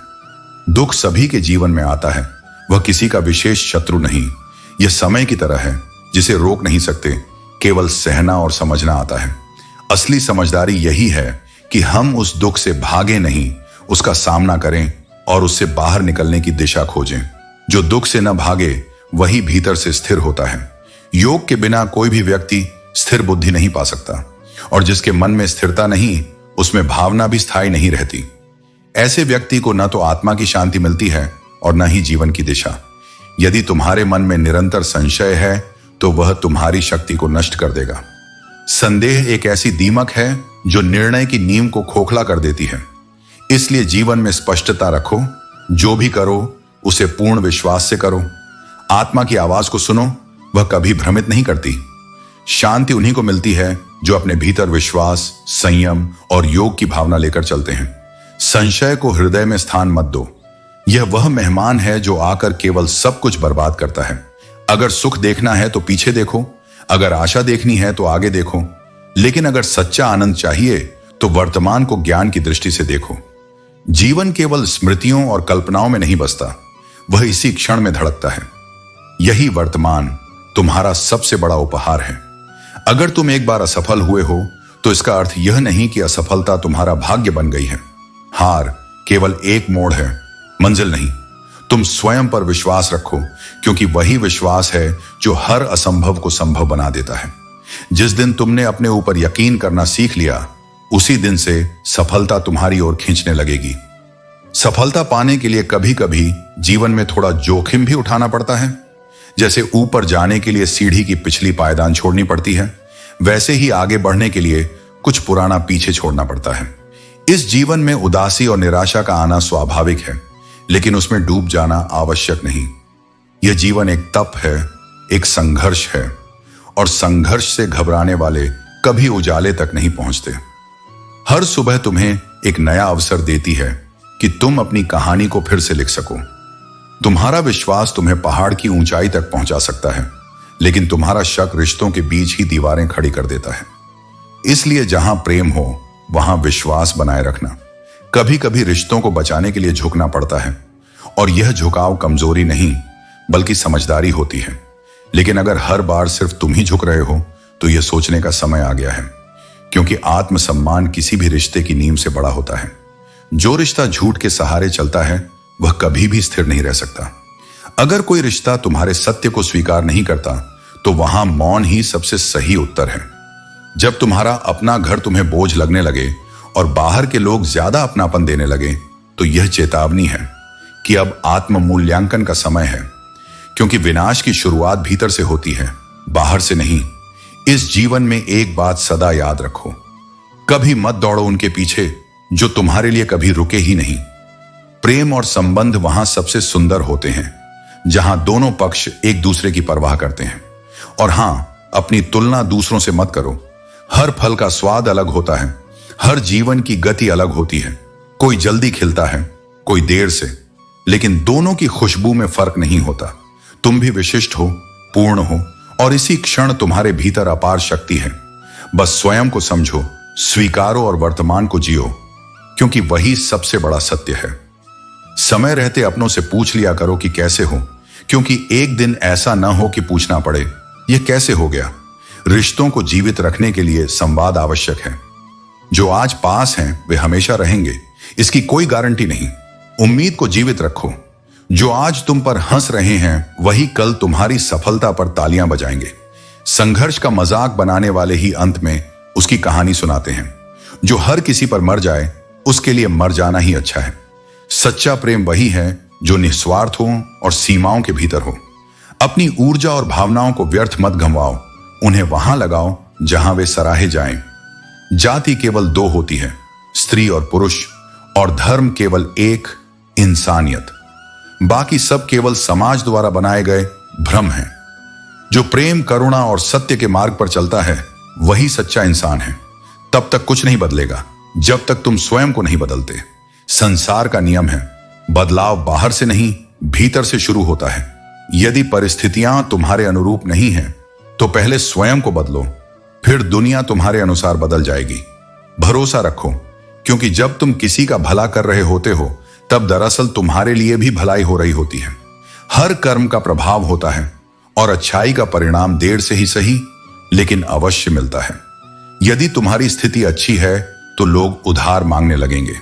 दुख सभी के जीवन में आता है, वह किसी का विशेष शत्रु नहीं। यह समय की तरह है जिसे रोक नहीं सकते, केवल सहना और समझना आता है। असली समझदारी यही है कि हम उस दुख से भागे नहीं, उसका सामना करें और उससे बाहर निकलने की दिशा खोजें। जो दुख से न भागे वही भीतर से स्थिर होता है। योग के बिना कोई भी व्यक्ति स्थिर बुद्धि नहीं पा सकता, और जिसके मन में स्थिरता नहीं उसमें भावना भी स्थायी नहीं रहती। ऐसे व्यक्ति को न तो आत्मा की शांति मिलती है और न ही जीवन की दिशा। यदि तुम्हारे मन में निरंतर संशय है तो वह तुम्हारी शक्ति को नष्ट कर देगा। संदेह एक ऐसी दीमक है जो निर्णय की नींव को खोखला कर देती है। इसलिए जीवन में स्पष्टता रखो, जो भी करो उसे पूर्ण विश्वास से करो। आत्मा की आवाज को सुनो, वह कभी भ्रमित नहीं करती। शांति उन्हीं को मिलती है जो अपने भीतर विश्वास, संयम और योग की भावना लेकर चलते हैं। संशय को हृदय में स्थान मत दो। यह वह मेहमान है जो आकर केवल सब कुछ बर्बाद करता है। अगर सुख देखना है तो पीछे देखो, अगर आशा देखनी है तो आगे देखो, लेकिन अगर सच्चा आनंद चाहिए तो वर्तमान को ज्ञान की दृष्टि से देखो। जीवन केवल स्मृतियों और कल्पनाओं में नहीं बसता, वह इसी क्षण में धड़कता है। यही वर्तमान तुम्हारा सबसे बड़ा उपहार है। अगर तुम एक बार असफल हुए हो तो इसका अर्थ यह नहीं कि असफलता तुम्हारा भाग्य बन गई है। हार केवल एक मोड़ है, मंजिल नहीं। तुम स्वयं पर विश्वास रखो, क्योंकि वही विश्वास है जो हर असंभव को संभव बना देता है। जिस दिन तुमने अपने ऊपर यकीन करना सीख लिया, उसी दिन से सफलता तुम्हारी ओर खींचने लगेगी। सफलता पाने के लिए कभी कभी जीवन में थोड़ा जोखिम भी उठाना पड़ता है। जैसे ऊपर जाने के लिए सीढ़ी की पिछली पायदान छोड़नी पड़ती है, वैसे ही आगे बढ़ने के लिए कुछ पुराना पीछे छोड़ना पड़ता है। इस जीवन में उदासी और निराशा का आना स्वाभाविक है, लेकिन उसमें डूब जाना आवश्यक नहीं। यह जीवन एक तप है, एक संघर्ष है, और संघर्ष से घबराने वाले कभी उजाले तक नहीं पहुंचते। हर सुबह तुम्हें एक नया अवसर देती है कि तुम अपनी कहानी को फिर से लिख सको। तुम्हारा विश्वास तुम्हें पहाड़ की ऊंचाई तक पहुंचा सकता है, लेकिन तुम्हारा शक रिश्तों के बीच ही दीवारें खड़ी कर देता है। इसलिए जहां प्रेम हो वहां विश्वास बनाए रखना। कभी कभी रिश्तों को बचाने के लिए झुकना पड़ता है, और यह झुकाव कमजोरी नहीं बल्कि समझदारी होती है। लेकिन अगर हर बार सिर्फ तुम ही झुक रहे हो तो यह सोचने का समय आ गया है, क्योंकि आत्मसम्मान किसी भी रिश्ते की नींव से बड़ा होता है। जो रिश्ता झूठ के सहारे चलता है वह कभी भी स्थिर नहीं रह सकता। अगर कोई रिश्ता तुम्हारे सत्य को स्वीकार नहीं करता तो वहां मौन ही सबसे सही उत्तर है। जब तुम्हारा अपना घर तुम्हें बोझ लगने लगे और बाहर के लोग ज्यादा अपनापन देने लगे तो यह चेतावनी है कि अब आत्म मूल्यांकन का समय है, क्योंकि विनाश की शुरुआत भीतर से होती है, बाहर से नहीं। इस जीवन में एक बात सदा याद रखो, कभी मत दौड़ो उनके पीछे जो तुम्हारे लिए कभी रुके ही नहीं। प्रेम और संबंध वहां सबसे सुंदर होते हैं जहां दोनों पक्ष एक दूसरे की परवाह करते हैं। और हां, अपनी तुलना दूसरों से मत करो। हर फल का स्वाद अलग होता है, हर जीवन की गति अलग होती है। कोई जल्दी खिलता है, कोई देर से, लेकिन दोनों की खुशबू में फर्क नहीं होता। तुम भी विशिष्ट हो, पूर्ण हो, और इसी क्षण तुम्हारे भीतर अपार शक्ति है। बस स्वयं को समझो, स्वीकारो और वर्तमान को जियो, क्योंकि वही सबसे बड़ा सत्य है। समय रहते अपनों से पूछ लिया करो कि कैसे हो, क्योंकि एक दिन ऐसा न हो कि पूछना पड़े यह कैसे हो गया। रिश्तों को जीवित रखने के लिए संवाद आवश्यक है। जो आज पास हैं वे हमेशा रहेंगे, इसकी कोई गारंटी नहीं। उम्मीद को जीवित रखो। जो आज तुम पर हंस रहे हैं वही कल तुम्हारी सफलता पर तालियां बजाएंगे। संघर्ष का मजाक बनाने वाले ही अंत में उसकी कहानी सुनाते हैं। जो हर किसी पर मर जाए उसके लिए मर जाना ही अच्छा है। सच्चा प्रेम वही है जो निस्वार्थ हो और सीमाओं के भीतर हो। अपनी ऊर्जा और भावनाओं को व्यर्थ मत गंवाओ, उन्हें वहां लगाओ जहां वे सराहे जाएं। जाति केवल दो होती है, स्त्री और पुरुष, और धर्म केवल एक, इंसानियत। बाकी सब केवल समाज द्वारा बनाए गए भ्रम हैं। जो प्रेम, करुणा और सत्य के मार्ग पर चलता है वही सच्चा इंसान है। तब तक कुछ नहीं बदलेगा जब तक तुम स्वयं को नहीं बदलते। संसार का नियम है, बदलाव बाहर से नहीं भीतर से शुरू होता है। यदि परिस्थितियां तुम्हारे अनुरूप नहीं हैं तो पहले स्वयं को बदलो, फिर दुनिया तुम्हारे अनुसार बदल जाएगी। भरोसा रखो, क्योंकि जब तुम किसी का भला कर रहे होते हो तब दरअसल तुम्हारे लिए भी भलाई हो रही होती है। हर कर्म का प्रभाव होता है और अच्छाई का परिणाम देर से ही सही लेकिन अवश्य मिलता है। यदि तुम्हारी स्थिति अच्छी है तो लोग उधार मांगने लगेंगे,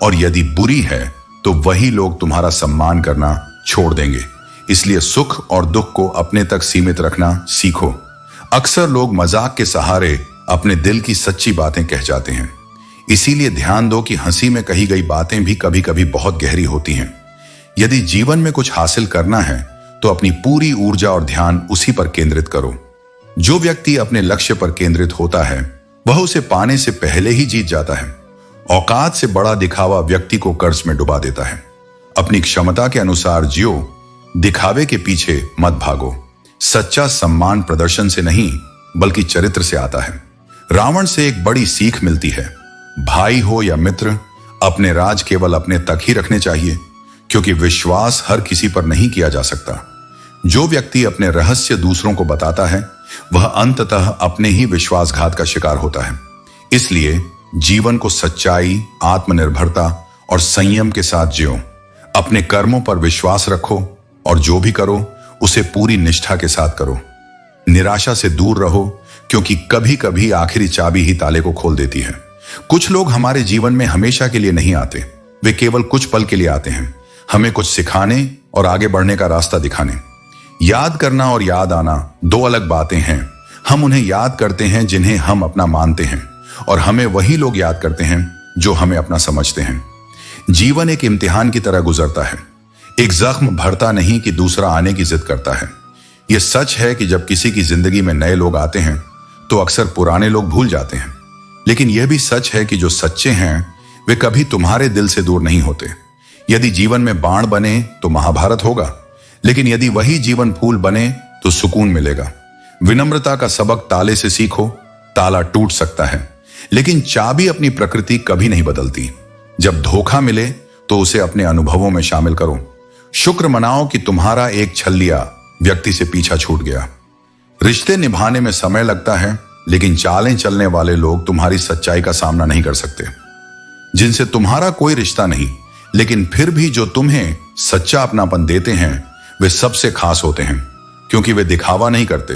और यदि बुरी है तो वही लोग तुम्हारा सम्मान करना छोड़ देंगे। इसलिए सुख और दुख को अपने तक सीमित रखना सीखो। अक्सर लोग मजाक के सहारे अपने दिल की सच्ची बातें कह जाते हैं। इसीलिए ध्यान दो कि हंसी में कही गई बातें भी कभी कभी बहुत गहरी होती हैं। यदि जीवन में कुछ हासिल करना है तो अपनी पूरी ऊर्जा और ध्यान उसी पर केंद्रित करो। जो व्यक्ति अपने लक्ष्य पर केंद्रित होता है वह उसे पाने से पहले ही जीत जाता है। औकात से बड़ा दिखावा व्यक्ति को कर्ज में डुबा देता है। अपनी क्षमता के अनुसार जियो, दिखावे के पीछे मत भागो। सच्चा सम्मान प्रदर्शन से नहीं बल्कि चरित्र से आता है। रावण से एक बड़ी सीख मिलती है, भाई हो या मित्र, अपने राज केवल अपने तक ही रखने चाहिए, क्योंकि विश्वास हर किसी पर नहीं किया जा सकता। जो व्यक्ति अपने रहस्य दूसरों को बताता है वह अंततः अपने ही विश्वासघात का शिकार होता है। इसलिए जीवन को सच्चाई, आत्मनिर्भरता और संयम के साथ जियो। अपने कर्मों पर विश्वास रखो और जो भी करो उसे पूरी निष्ठा के साथ करो। निराशा से दूर रहो, क्योंकि कभी कभी आखिरी चाबी ही ताले को खोल देती है। कुछ लोग हमारे जीवन में हमेशा के लिए नहीं आते, वे केवल कुछ पल के लिए आते हैं, हमें कुछ सिखाने और आगे बढ़ने का रास्ता दिखाने। याद करना और याद आना दो अलग बातें हैं। हम उन्हें याद करते हैं जिन्हें हम अपना मानते हैं, और हमें वही लोग याद करते हैं जो हमें अपना समझते हैं। जीवन एक इम्तिहान की तरह गुजरता है। एक जख्म भरता नहीं कि दूसरा आने की जिद करता है। यह सच है कि जब किसी की जिंदगी में नए लोग आते हैं तो अक्सर पुराने लोग भूल जाते हैं, लेकिन यह भी सच है कि जो सच्चे हैं वे कभी तुम्हारे दिल से दूर नहीं होते। यदि जीवन में बाण बने तो महाभारत होगा, लेकिन यदि वही जीवन फूल बने तो सुकून मिलेगा। विनम्रता का सबक ताले से सीखो। ताला टूट सकता है लेकिन चाबी अपनी प्रकृति कभी नहीं बदलती। जब धोखा मिले तो उसे अपने अनुभवों में शामिल करो। शुक्र मनाओ कि तुम्हारा एक छल्लिया व्यक्ति से पीछा छूट गया। रिश्ते निभाने में समय लगता है, लेकिन चालें चलने वाले लोग तुम्हारी सच्चाई का सामना नहीं कर सकते। जिनसे तुम्हारा कोई रिश्ता नहीं, लेकिन फिर भी जो तुम्हें सच्चा अपनापन देते हैं, वे सबसे खास होते हैं, क्योंकि वे दिखावा नहीं करते।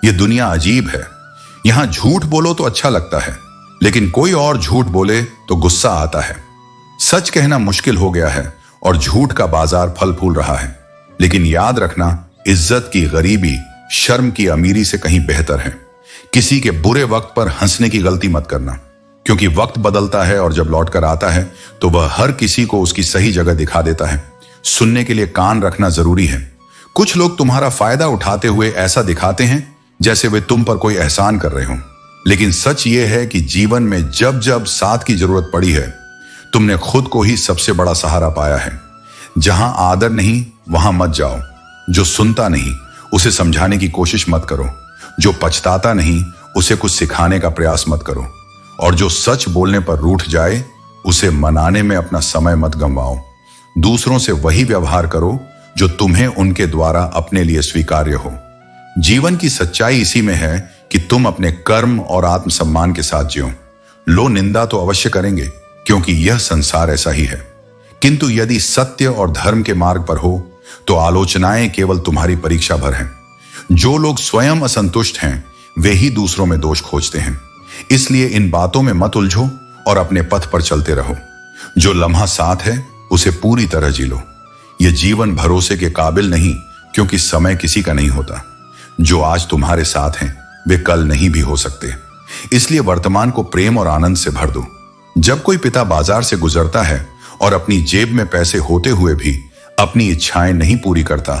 ये दुनिया अजीब है। यहां झूठ बोलो तो अच्छा लगता है, लेकिन कोई और झूठ बोले तो गुस्सा आता है। सच कहना मुश्किल हो गया है और झूठ का बाजार फल फूल रहा है। लेकिन याद रखना, इज्जत की गरीबी शर्म की अमीरी से कहीं बेहतर है। किसी के बुरे वक्त पर हंसने की गलती मत करना, क्योंकि वक्त बदलता है और जब लौट कर आता है तो वह हर किसी को उसकी सही जगह दिखा देता है। सुनने के लिए कान रखना जरूरी है। कुछ लोग तुम्हारा फायदा उठाते हुए ऐसा दिखाते हैं जैसे वे तुम पर कोई एहसान कर रहे हो, लेकिन सच ये है कि जीवन में जब जब साथ की जरूरत पड़ी है, तुमने खुद को ही सबसे बड़ा सहारा पाया है। जहां आदर नहीं वहां मत जाओ। जो सुनता नहीं उसे समझाने की कोशिश मत करो। जो पछताता नहीं उसे कुछ सिखाने का प्रयास मत करो। और जो सच बोलने पर रूठ जाए उसे मनाने में अपना समय मत गंवाओ। दूसरों से वही व्यवहार करो जो तुम्हें उनके द्वारा अपने लिए स्वीकार्य हो। जीवन की सच्चाई इसी में है कि तुम अपने कर्म और आत्मसम्मान के साथ जियो। लो निंदा तो अवश्य करेंगे, क्योंकि यह संसार ऐसा ही है, किंतु यदि सत्य और धर्म के मार्ग पर हो तो आलोचनाएं केवल तुम्हारी परीक्षा भर हैं। जो लोग स्वयं असंतुष्ट हैं वे ही दूसरों में दोष खोजते हैं। इसलिए इन बातों में मत उलझो और अपने पथ पर चलते रहो। जो लम्हा साथ है उसे पूरी तरह जी लो। यह जीवन भरोसे के काबिल नहीं, क्योंकि समय किसी का नहीं होता। जो आज तुम्हारे साथ हैं वे कल नहीं भी हो सकते। इसलिए वर्तमान को प्रेम और आनंद से भर दो। जब कोई पिता बाजार से गुजरता है और अपनी जेब में पैसे होते हुए भी अपनी इच्छाएं नहीं पूरी करता,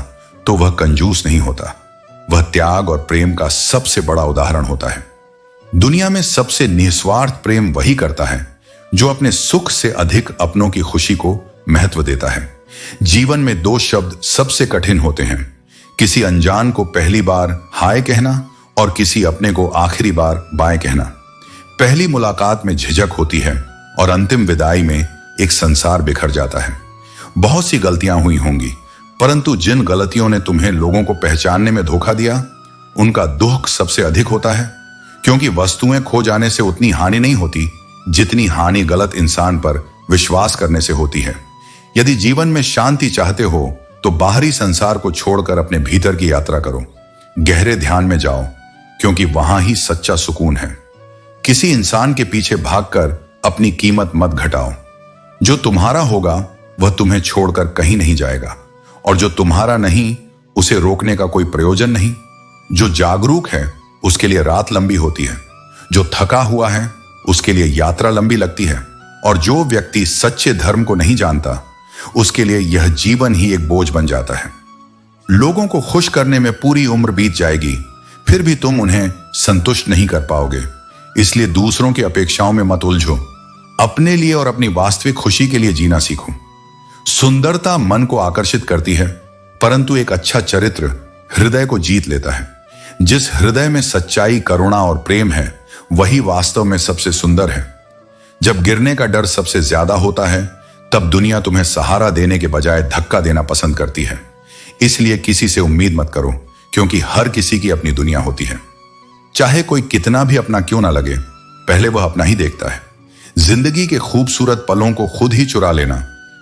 तो वह कंजूस नहीं होता। वह त्याग और प्रेम का सबसे बड़ा उदाहरण होता है। दुनिया में सबसे निस्वार्थ प्रेम वही करता है जो अपने सुख से अधिक अपनों की खुशी को महत्व देता है। जीवन में दो शब्द सबसे कठिन होते हैं, किसी अनजान को पहली बार हाय कहना और किसी अपने को आखिरी बार बाय कहना। पहली मुलाकात में झिझक होती है और अंतिम विदाई में एक संसार बिखर जाता है। बहुत सी गलतियां हुई होंगी, परंतु जिन गलतियों ने तुम्हें लोगों को पहचानने में धोखा दिया, उनका दुख सबसे अधिक होता है, क्योंकि वस्तुएं खो जाने से उतनी हानि नहीं होती जितनी हानि गलत इंसान पर विश्वास करने से होती है। यदि जीवन में शांति चाहते हो तो बाहरी संसार को छोड़कर अपने भीतर की यात्रा करो। गहरे ध्यान में जाओ, क्योंकि वहां ही सच्चा सुकून है। किसी इंसान के पीछे भागकर अपनी कीमत मत घटाओ। जो तुम्हारा होगा वह तुम्हें छोड़कर कहीं नहीं जाएगा, और जो तुम्हारा नहीं उसे रोकने का कोई प्रयोजन नहीं। जो जागरूक है उसके लिए रात लंबी होती है, जो थका हुआ है उसके लिए यात्रा लंबी लगती है, और जो व्यक्ति सच्चे धर्म को नहीं जानता उसके लिए यह जीवन ही एक बोझ बन जाता है। लोगों को खुश करने में पूरी उम्र बीत जाएगी, फिर भी तुम उन्हें संतुष्ट नहीं कर पाओगे। इसलिए दूसरों की अपेक्षाओं में मत उलझो। अपने लिए और अपनी वास्तविक खुशी के लिए जीना सीखो। सुंदरता मन को आकर्षित करती है, परंतु एक अच्छा चरित्र हृदय को जीत लेता है। जिस हृदय में सच्चाई, करुणा और प्रेम है, वही वास्तव में सबसे सुंदर है। जब गिरने का डर सबसे ज्यादा होता है, तब दुनिया तुम्हें सहारा देने के बजाय धक्का देना पसंद करती है। इसलिए किसी से उम्मीद मत करो, क्योंकि हर किसी की अपनी दुनिया होती है। चाहे कोई कितना भी अपना क्यों ना लगे, पहले वह अपना ही देखता है। जिंदगी के खूबसूरत पलों को खुद ही चुरा लेना,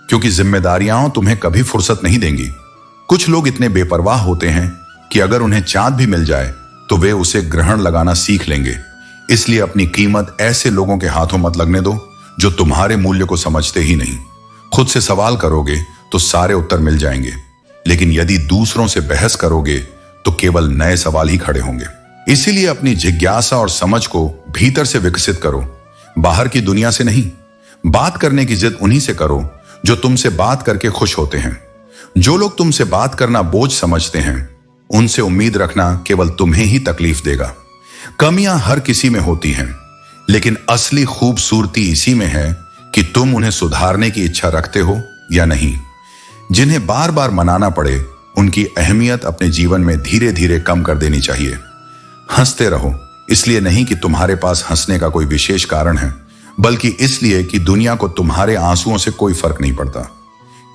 क्योंकि जिम्मेदारियां तुम्हें कभी फुर्सत नहीं देंगी। कुछ लोग इतने बेपरवाह होते हैं कि अगर उन्हें चांद भी मिल जाए तो वे उसे ग्रहण लगाना सीख लेंगे। इसलिए अपनी कीमत ऐसे लोगों के हाथों मत लगने दो जो तुम्हारे मूल्य को समझते ही नहीं। खुद से सवाल करोगे तो सारे उत्तर मिल जाएंगे, लेकिन यदि दूसरों से बहस करोगे तो केवल नए सवाल ही खड़े होंगे। इसीलिए अपनी जिज्ञासा और समझ को भीतर से विकसित करो, बाहर की दुनिया से नहीं। बात करने की जिद उन्हीं से करो जो तुमसे बात करके खुश होते हैं। जो लोग तुमसे बात करना बोझ समझते हैं, उनसे उम्मीद रखना केवल तुम्हें ही तकलीफ देगा। कमियां हर किसी में होती हैं, लेकिन असली खूबसूरती इसी में है कि तुम उन्हें सुधारने की इच्छा रखते हो या नहीं। जिन्हें बार बार मनाना पड़े, उनकी अहमियत अपने जीवन में धीरे धीरे कम कर देनी चाहिए। हंसते रहो, इसलिए नहीं कि तुम्हारे पास हंसने का कोई विशेष कारण है, बल्कि इसलिए कि दुनिया को तुम्हारे आंसुओं से कोई फर्क नहीं पड़ता।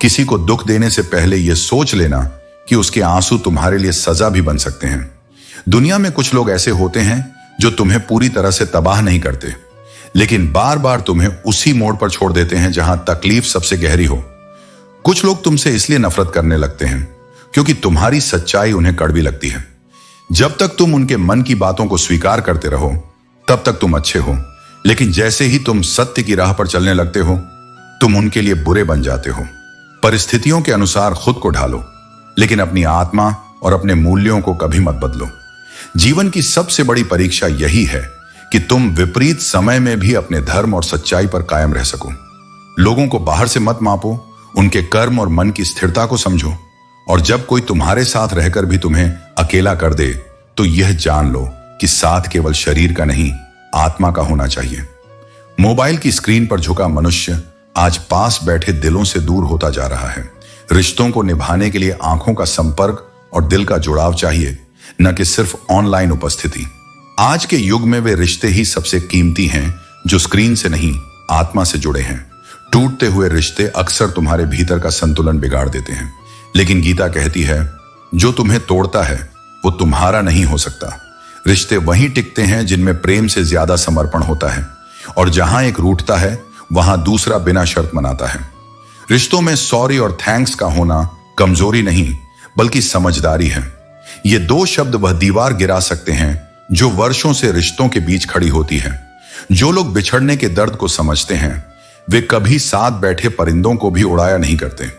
किसी को दुख देने से पहले यह सोच लेना कि उसके आंसू तुम्हारे लिए सजा भी बन सकते हैं। दुनिया में कुछ लोग ऐसे होते हैं जो तुम्हें पूरी तरह से तबाह नहीं करते, लेकिन बार बार तुम्हें उसी मोड़ पर छोड़ देते हैं जहां तकलीफ सबसे गहरी हो। कुछ लोग तुमसे इसलिए नफरत करने लगते हैं क्योंकि तुम्हारी सच्चाई उन्हें कड़वी लगती है। जब तक तुम उनके मन की बातों को स्वीकार करते रहो तब तक तुम अच्छे हो, लेकिन जैसे ही तुम सत्य की राह पर चलने लगते हो तुम उनके लिए बुरे बन जाते हो। परिस्थितियों के अनुसार खुद को ढालो, लेकिन अपनी आत्मा और अपने मूल्यों को कभी मत बदलो। जीवन की सबसे बड़ी परीक्षा यही है कि तुम विपरीत समय में भी अपने धर्म और सच्चाई पर कायम रह सको। लोगों को बाहर से मत मापो, उनके कर्म और मन की स्थिरता को समझो। और जब कोई तुम्हारे साथ रहकर भी तुम्हें अकेला कर दे तो यह जान लो कि साथ केवल शरीर का नहीं, आत्मा का होना चाहिए। मोबाइल की स्क्रीन पर झुका मनुष्य आज पास बैठे दिलों से दूर होता जा रहा है। रिश्तों को निभाने के लिए आंखों का संपर्क और दिल का जुड़ाव चाहिए, न कि सिर्फ ऑनलाइन उपस्थिति। आज के युग में वे रिश्ते ही सबसे कीमती हैं जो स्क्रीन से नहीं, आत्मा से जुड़े हैं। टूटते हुए रिश्ते अक्सर तुम्हारे भीतर का संतुलन बिगाड़ देते हैं, लेकिन गीता कहती है जो तुम्हें तोड़ता है वो तुम्हारा नहीं हो सकता। रिश्ते वहीं टिकते हैं जिनमें प्रेम से ज्यादा समर्पण होता है, और जहां एक रूठता है वहां दूसरा बिना शर्त मनाता है। रिश्तों में सॉरी और थैंक्स का होना कमजोरी नहीं बल्कि समझदारी है। ये दो शब्द वह दीवार गिरा सकते हैं जो वर्षों से रिश्तों के बीच खड़ी होती है। जो लोग बिछड़ने के दर्द को समझते हैं वे कभी साथ बैठे परिंदों को भी उड़ाया नहीं करते।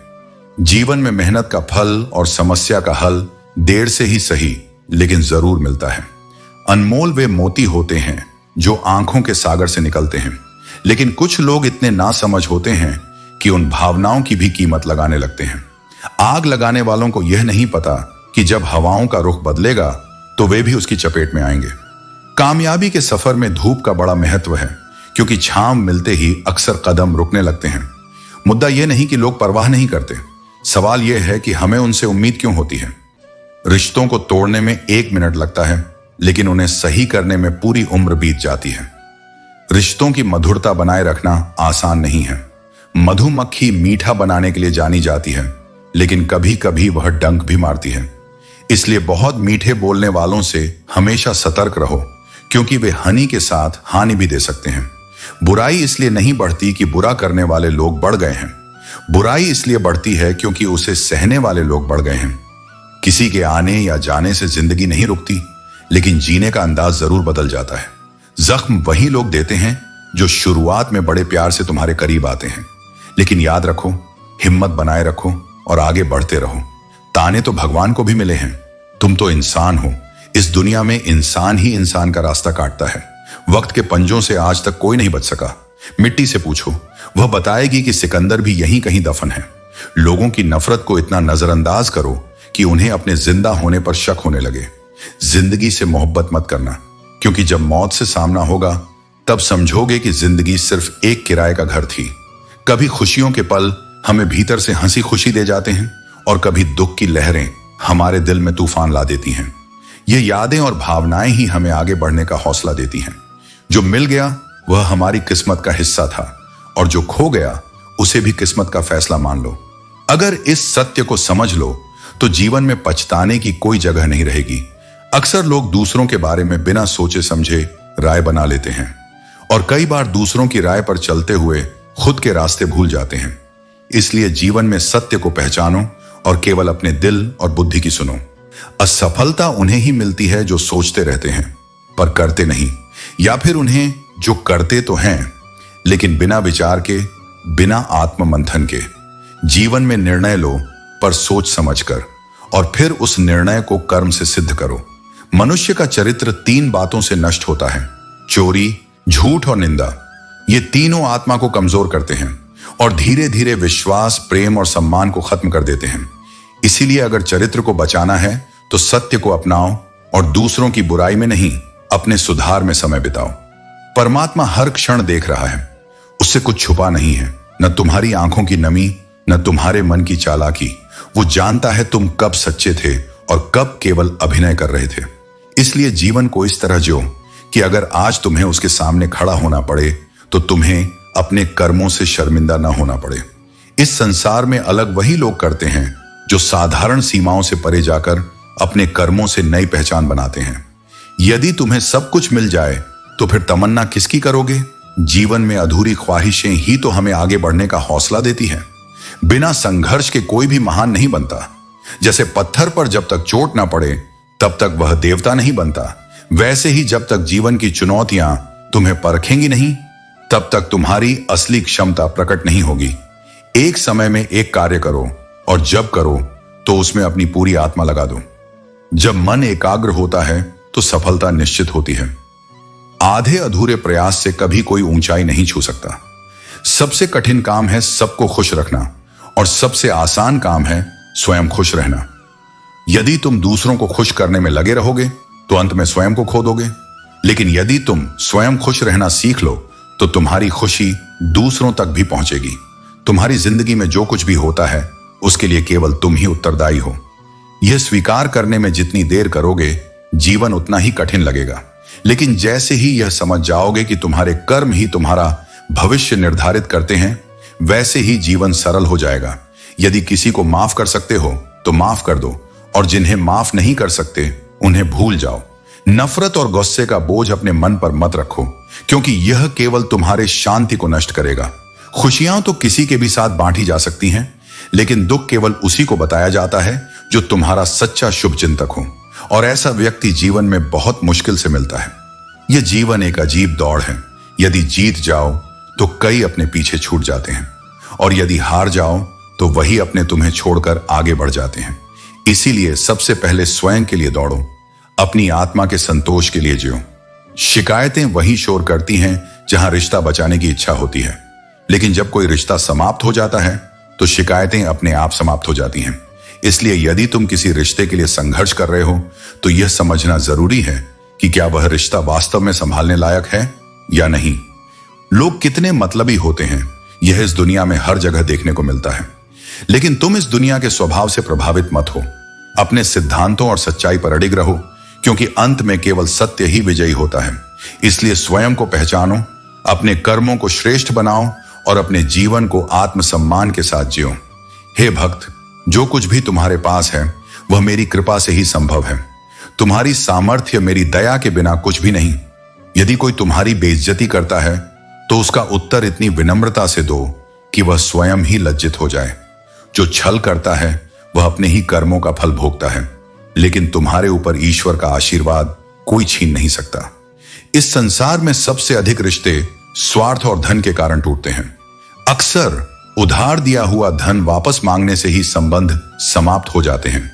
जीवन में मेहनत का फल और समस्या का हल देर से ही सही लेकिन जरूर मिलता है। अनमोल वे मोती होते हैं जो आंखों के सागर से निकलते हैं, लेकिन कुछ लोग इतने नासमझ होते हैं कि उन भावनाओं की भी कीमत लगाने लगते हैं। आग लगाने वालों को यह नहीं पता कि जब हवाओं का रुख बदलेगा तो वे भी उसकी चपेट में आएंगे। कामयाबी के सफर में धूप का बड़ा महत्व है, क्योंकि छांव मिलते ही अक्सर कदम रुकने लगते हैं। मुद्दा यह नहीं कि लोग परवाह नहीं करते, सवाल यह है कि हमें उनसे उम्मीद क्यों होती है। रिश्तों को तोड़ने में 1 मिनट लगता है, लेकिन उन्हें सही करने में पूरी उम्र बीत जाती है। रिश्तों की मधुरता बनाए रखना आसान नहीं है। मधुमक्खी मीठा बनाने के लिए जानी जाती है, लेकिन कभी कभी वह डंक भी मारती है। इसलिए बहुत मीठे बोलने वालों से हमेशा सतर्क रहो, क्योंकि वे हनी के साथ हानि भी दे सकते हैं। बुराई इसलिए नहीं बढ़ती कि बुरा करने वाले लोग बढ़ गए हैं, बुराई इसलिए बढ़ती है क्योंकि उसे सहने वाले लोग बढ़ गए हैं। किसी के आने या जाने से जिंदगी नहीं रुकती, लेकिन जीने का अंदाज जरूर बदल जाता है। जख्म वही लोग देते हैं जो शुरुआत में बड़े प्यार से तुम्हारे करीब आते हैं, लेकिन याद रखो, हिम्मत बनाए रखो और आगे बढ़ते रहो। ताने तो भगवान को भी मिले हैं, तुम तो इंसान हो। इस दुनिया में इंसान ही इंसान का रास्ता काटता है। वक्त के पंजों से आज तक कोई नहीं बच सका। मिट्टी से पूछो, वह बताएगी कि सिकंदर भी यहीं कहीं दफन है। लोगों की नफरत को इतना नजरअंदाज करो कि उन्हें अपने जिंदा होने पर शक होने लगे। जिंदगी से मोहब्बत मत करना, क्योंकि जब मौत से सामना होगा तब समझोगे कि जिंदगी सिर्फ एक किराए का घर थी। कभी खुशियों के पल हमें भीतर से हंसी खुशी दे जाते हैं, और कभी दुख की लहरें हमारे दिल में तूफान ला देती हैं। ये यादें और भावनाएं ही हमें आगे बढ़ने का हौसला देती हैं। जो मिल गया वह हमारी किस्मत का हिस्सा था, और जो खो गया उसे भी किस्मत का फैसला मान लो। अगर इस सत्य को समझ लो तो जीवन में पछताने की कोई जगह नहीं रहेगी। अक्सर लोग दूसरों के बारे में बिना सोचे समझे राय बना लेते हैं, और कई बार दूसरों की राय पर चलते हुए खुद के रास्ते भूल जाते हैं। इसलिए जीवन में सत्य को पहचानो और केवल अपने दिल और बुद्धि की सुनो। असफलता उन्हें ही मिलती है जो सोचते रहते हैं पर करते नहीं, या फिर उन्हें जो करते तो हैं लेकिन बिना विचार के, बिना आत्म मंथन के। जीवन में निर्णय लो पर सोच समझकर, और फिर उस निर्णय को कर्म से सिद्ध करो। मनुष्य का चरित्र 3 बातों से नष्ट होता है: चोरी, झूठ और निंदा। ये तीनों आत्मा को कमजोर करते हैं और धीरे धीरे विश्वास, प्रेम और सम्मान को खत्म कर देते हैं। इसीलिए अगर चरित्र को बचाना है तो सत्य को अपनाओ और दूसरों की बुराई में नहीं, अपने सुधार में समय बिताओ। परमात्मा हर क्षण देख रहा है, उससे कुछ छुपा नहीं है। न तुम्हारी आंखों की नमी, न तुम्हारे मन की चालाकी। वो जानता है तुम कब सच्चे थे और कब केवल अभिनय कर रहे थे। इसलिए जीवन को इस तरह जियो कि अगर आज तुम्हें उसके सामने खड़ा होना पड़े तो तुम्हें अपने कर्मों से शर्मिंदा न होना पड़े। इस संसार में अलग वही लोग करते हैं जो साधारण सीमाओं से परे जाकर अपने कर्मों से नई पहचान बनाते हैं। यदि तुम्हें सब कुछ मिल जाए तो फिर तमन्ना किसकी करोगे? जीवन में अधूरी ख्वाहिशें ही तो हमें आगे बढ़ने का हौसला देती हैं। बिना संघर्ष के कोई भी महान नहीं बनता। जैसे पत्थर पर जब तक चोट ना पड़े तब तक वह देवता नहीं बनता, वैसे ही जब तक जीवन की चुनौतियां तुम्हें परखेंगी नहीं तब तक तुम्हारी असली क्षमता प्रकट नहीं होगी। एक समय में एक कार्य करो और जब करो तो उसमें अपनी पूरी आत्मा लगा दो। जब मन एकाग्र होता है तो सफलता निश्चित होती है। आधे अधूरे प्रयास से कभी कोई ऊंचाई नहीं छू सकता। सबसे कठिन काम है सबको खुश रखना और सबसे आसान काम है स्वयं खुश रहना। यदि तुम दूसरों को खुश करने में लगे रहोगे तो अंत में स्वयं को खो दोगे, लेकिन यदि तुम स्वयं खुश रहना सीख लो तो तुम्हारी खुशी दूसरों तक भी पहुंचेगी। तुम्हारी जिंदगी में जो कुछ भी होता है उसके लिए केवल तुम ही उत्तरदायी हो। यह स्वीकार करने में जितनी देर करोगे जीवन उतना ही कठिन लगेगा, लेकिन जैसे ही यह समझ जाओगे कि तुम्हारे कर्म ही तुम्हारा भविष्य निर्धारित करते हैं, वैसे ही जीवन सरल हो जाएगा। यदि किसी को माफ कर सकते हो तो माफ कर दो और जिन्हें माफ नहीं कर सकते उन्हें भूल जाओ। नफरत और गुस्से का बोझ अपने मन पर मत रखो, क्योंकि यह केवल तुम्हारे शांति को नष्ट करेगा। खुशियां तो किसी के भी साथ बांटी जा सकती हैं, लेकिन दुख केवल उसी को बताया जाता है जो तुम्हारा सच्चा शुभ चिंतक हो, और ऐसा व्यक्ति जीवन में बहुत मुश्किल से मिलता है। यह जीवन एक अजीब दौड़ है। यदि जीत जाओ तो कई अपने पीछे छूट जाते हैं, और यदि हार जाओ तो वही अपने तुम्हें छोड़कर आगे बढ़ जाते हैं। इसीलिए सबसे पहले स्वयं के लिए दौड़ो, अपनी आत्मा के संतोष के लिए जियो। शिकायतें वही शोर करती हैं जहां रिश्ता बचाने की इच्छा होती है, लेकिन जब कोई रिश्ता समाप्त हो जाता है तो शिकायतें अपने आप समाप्त हो जाती हैं। इसलिए यदि तुम किसी रिश्ते के लिए संघर्ष कर रहे हो तो यह समझना जरूरी है कि क्या वह रिश्ता वास्तव में संभालने लायक है या नहीं। लोग कितने मतलबी होते हैं यह इस दुनिया में हर जगह देखने को मिलता है, लेकिन तुम इस दुनिया के स्वभाव से प्रभावित मत हो। अपने सिद्धांतों और सच्चाई पर अडिग रहो, क्योंकि अंत में केवल सत्य ही विजयी होता है। इसलिए स्वयं को पहचानो, अपने कर्मों को श्रेष्ठ बनाओ और अपने जीवन को आत्मसम्मान के साथ जियो। हे भक्त, जो कुछ भी तुम्हारे पास है वह मेरी कृपा से ही संभव है। तुम्हारी सामर्थ्य मेरी दया के बिना कुछ भी नहीं। यदि कोई तुम्हारी बेइज्जती करता है तो उसका उत्तर इतनी विनम्रता से दो कि वह स्वयं ही लज्जित हो जाए। जो छल करता है वह अपने ही कर्मों का फल भोगता है, लेकिन तुम्हारे ऊपर ईश्वर का आशीर्वाद कोई छीन नहीं सकता। इस संसार में सबसे अधिक रिश्ते स्वार्थ और धन के कारण टूटते हैं। अक्सर उधार दिया हुआ धन वापस मांगने से ही संबंध समाप्त हो जाते हैं,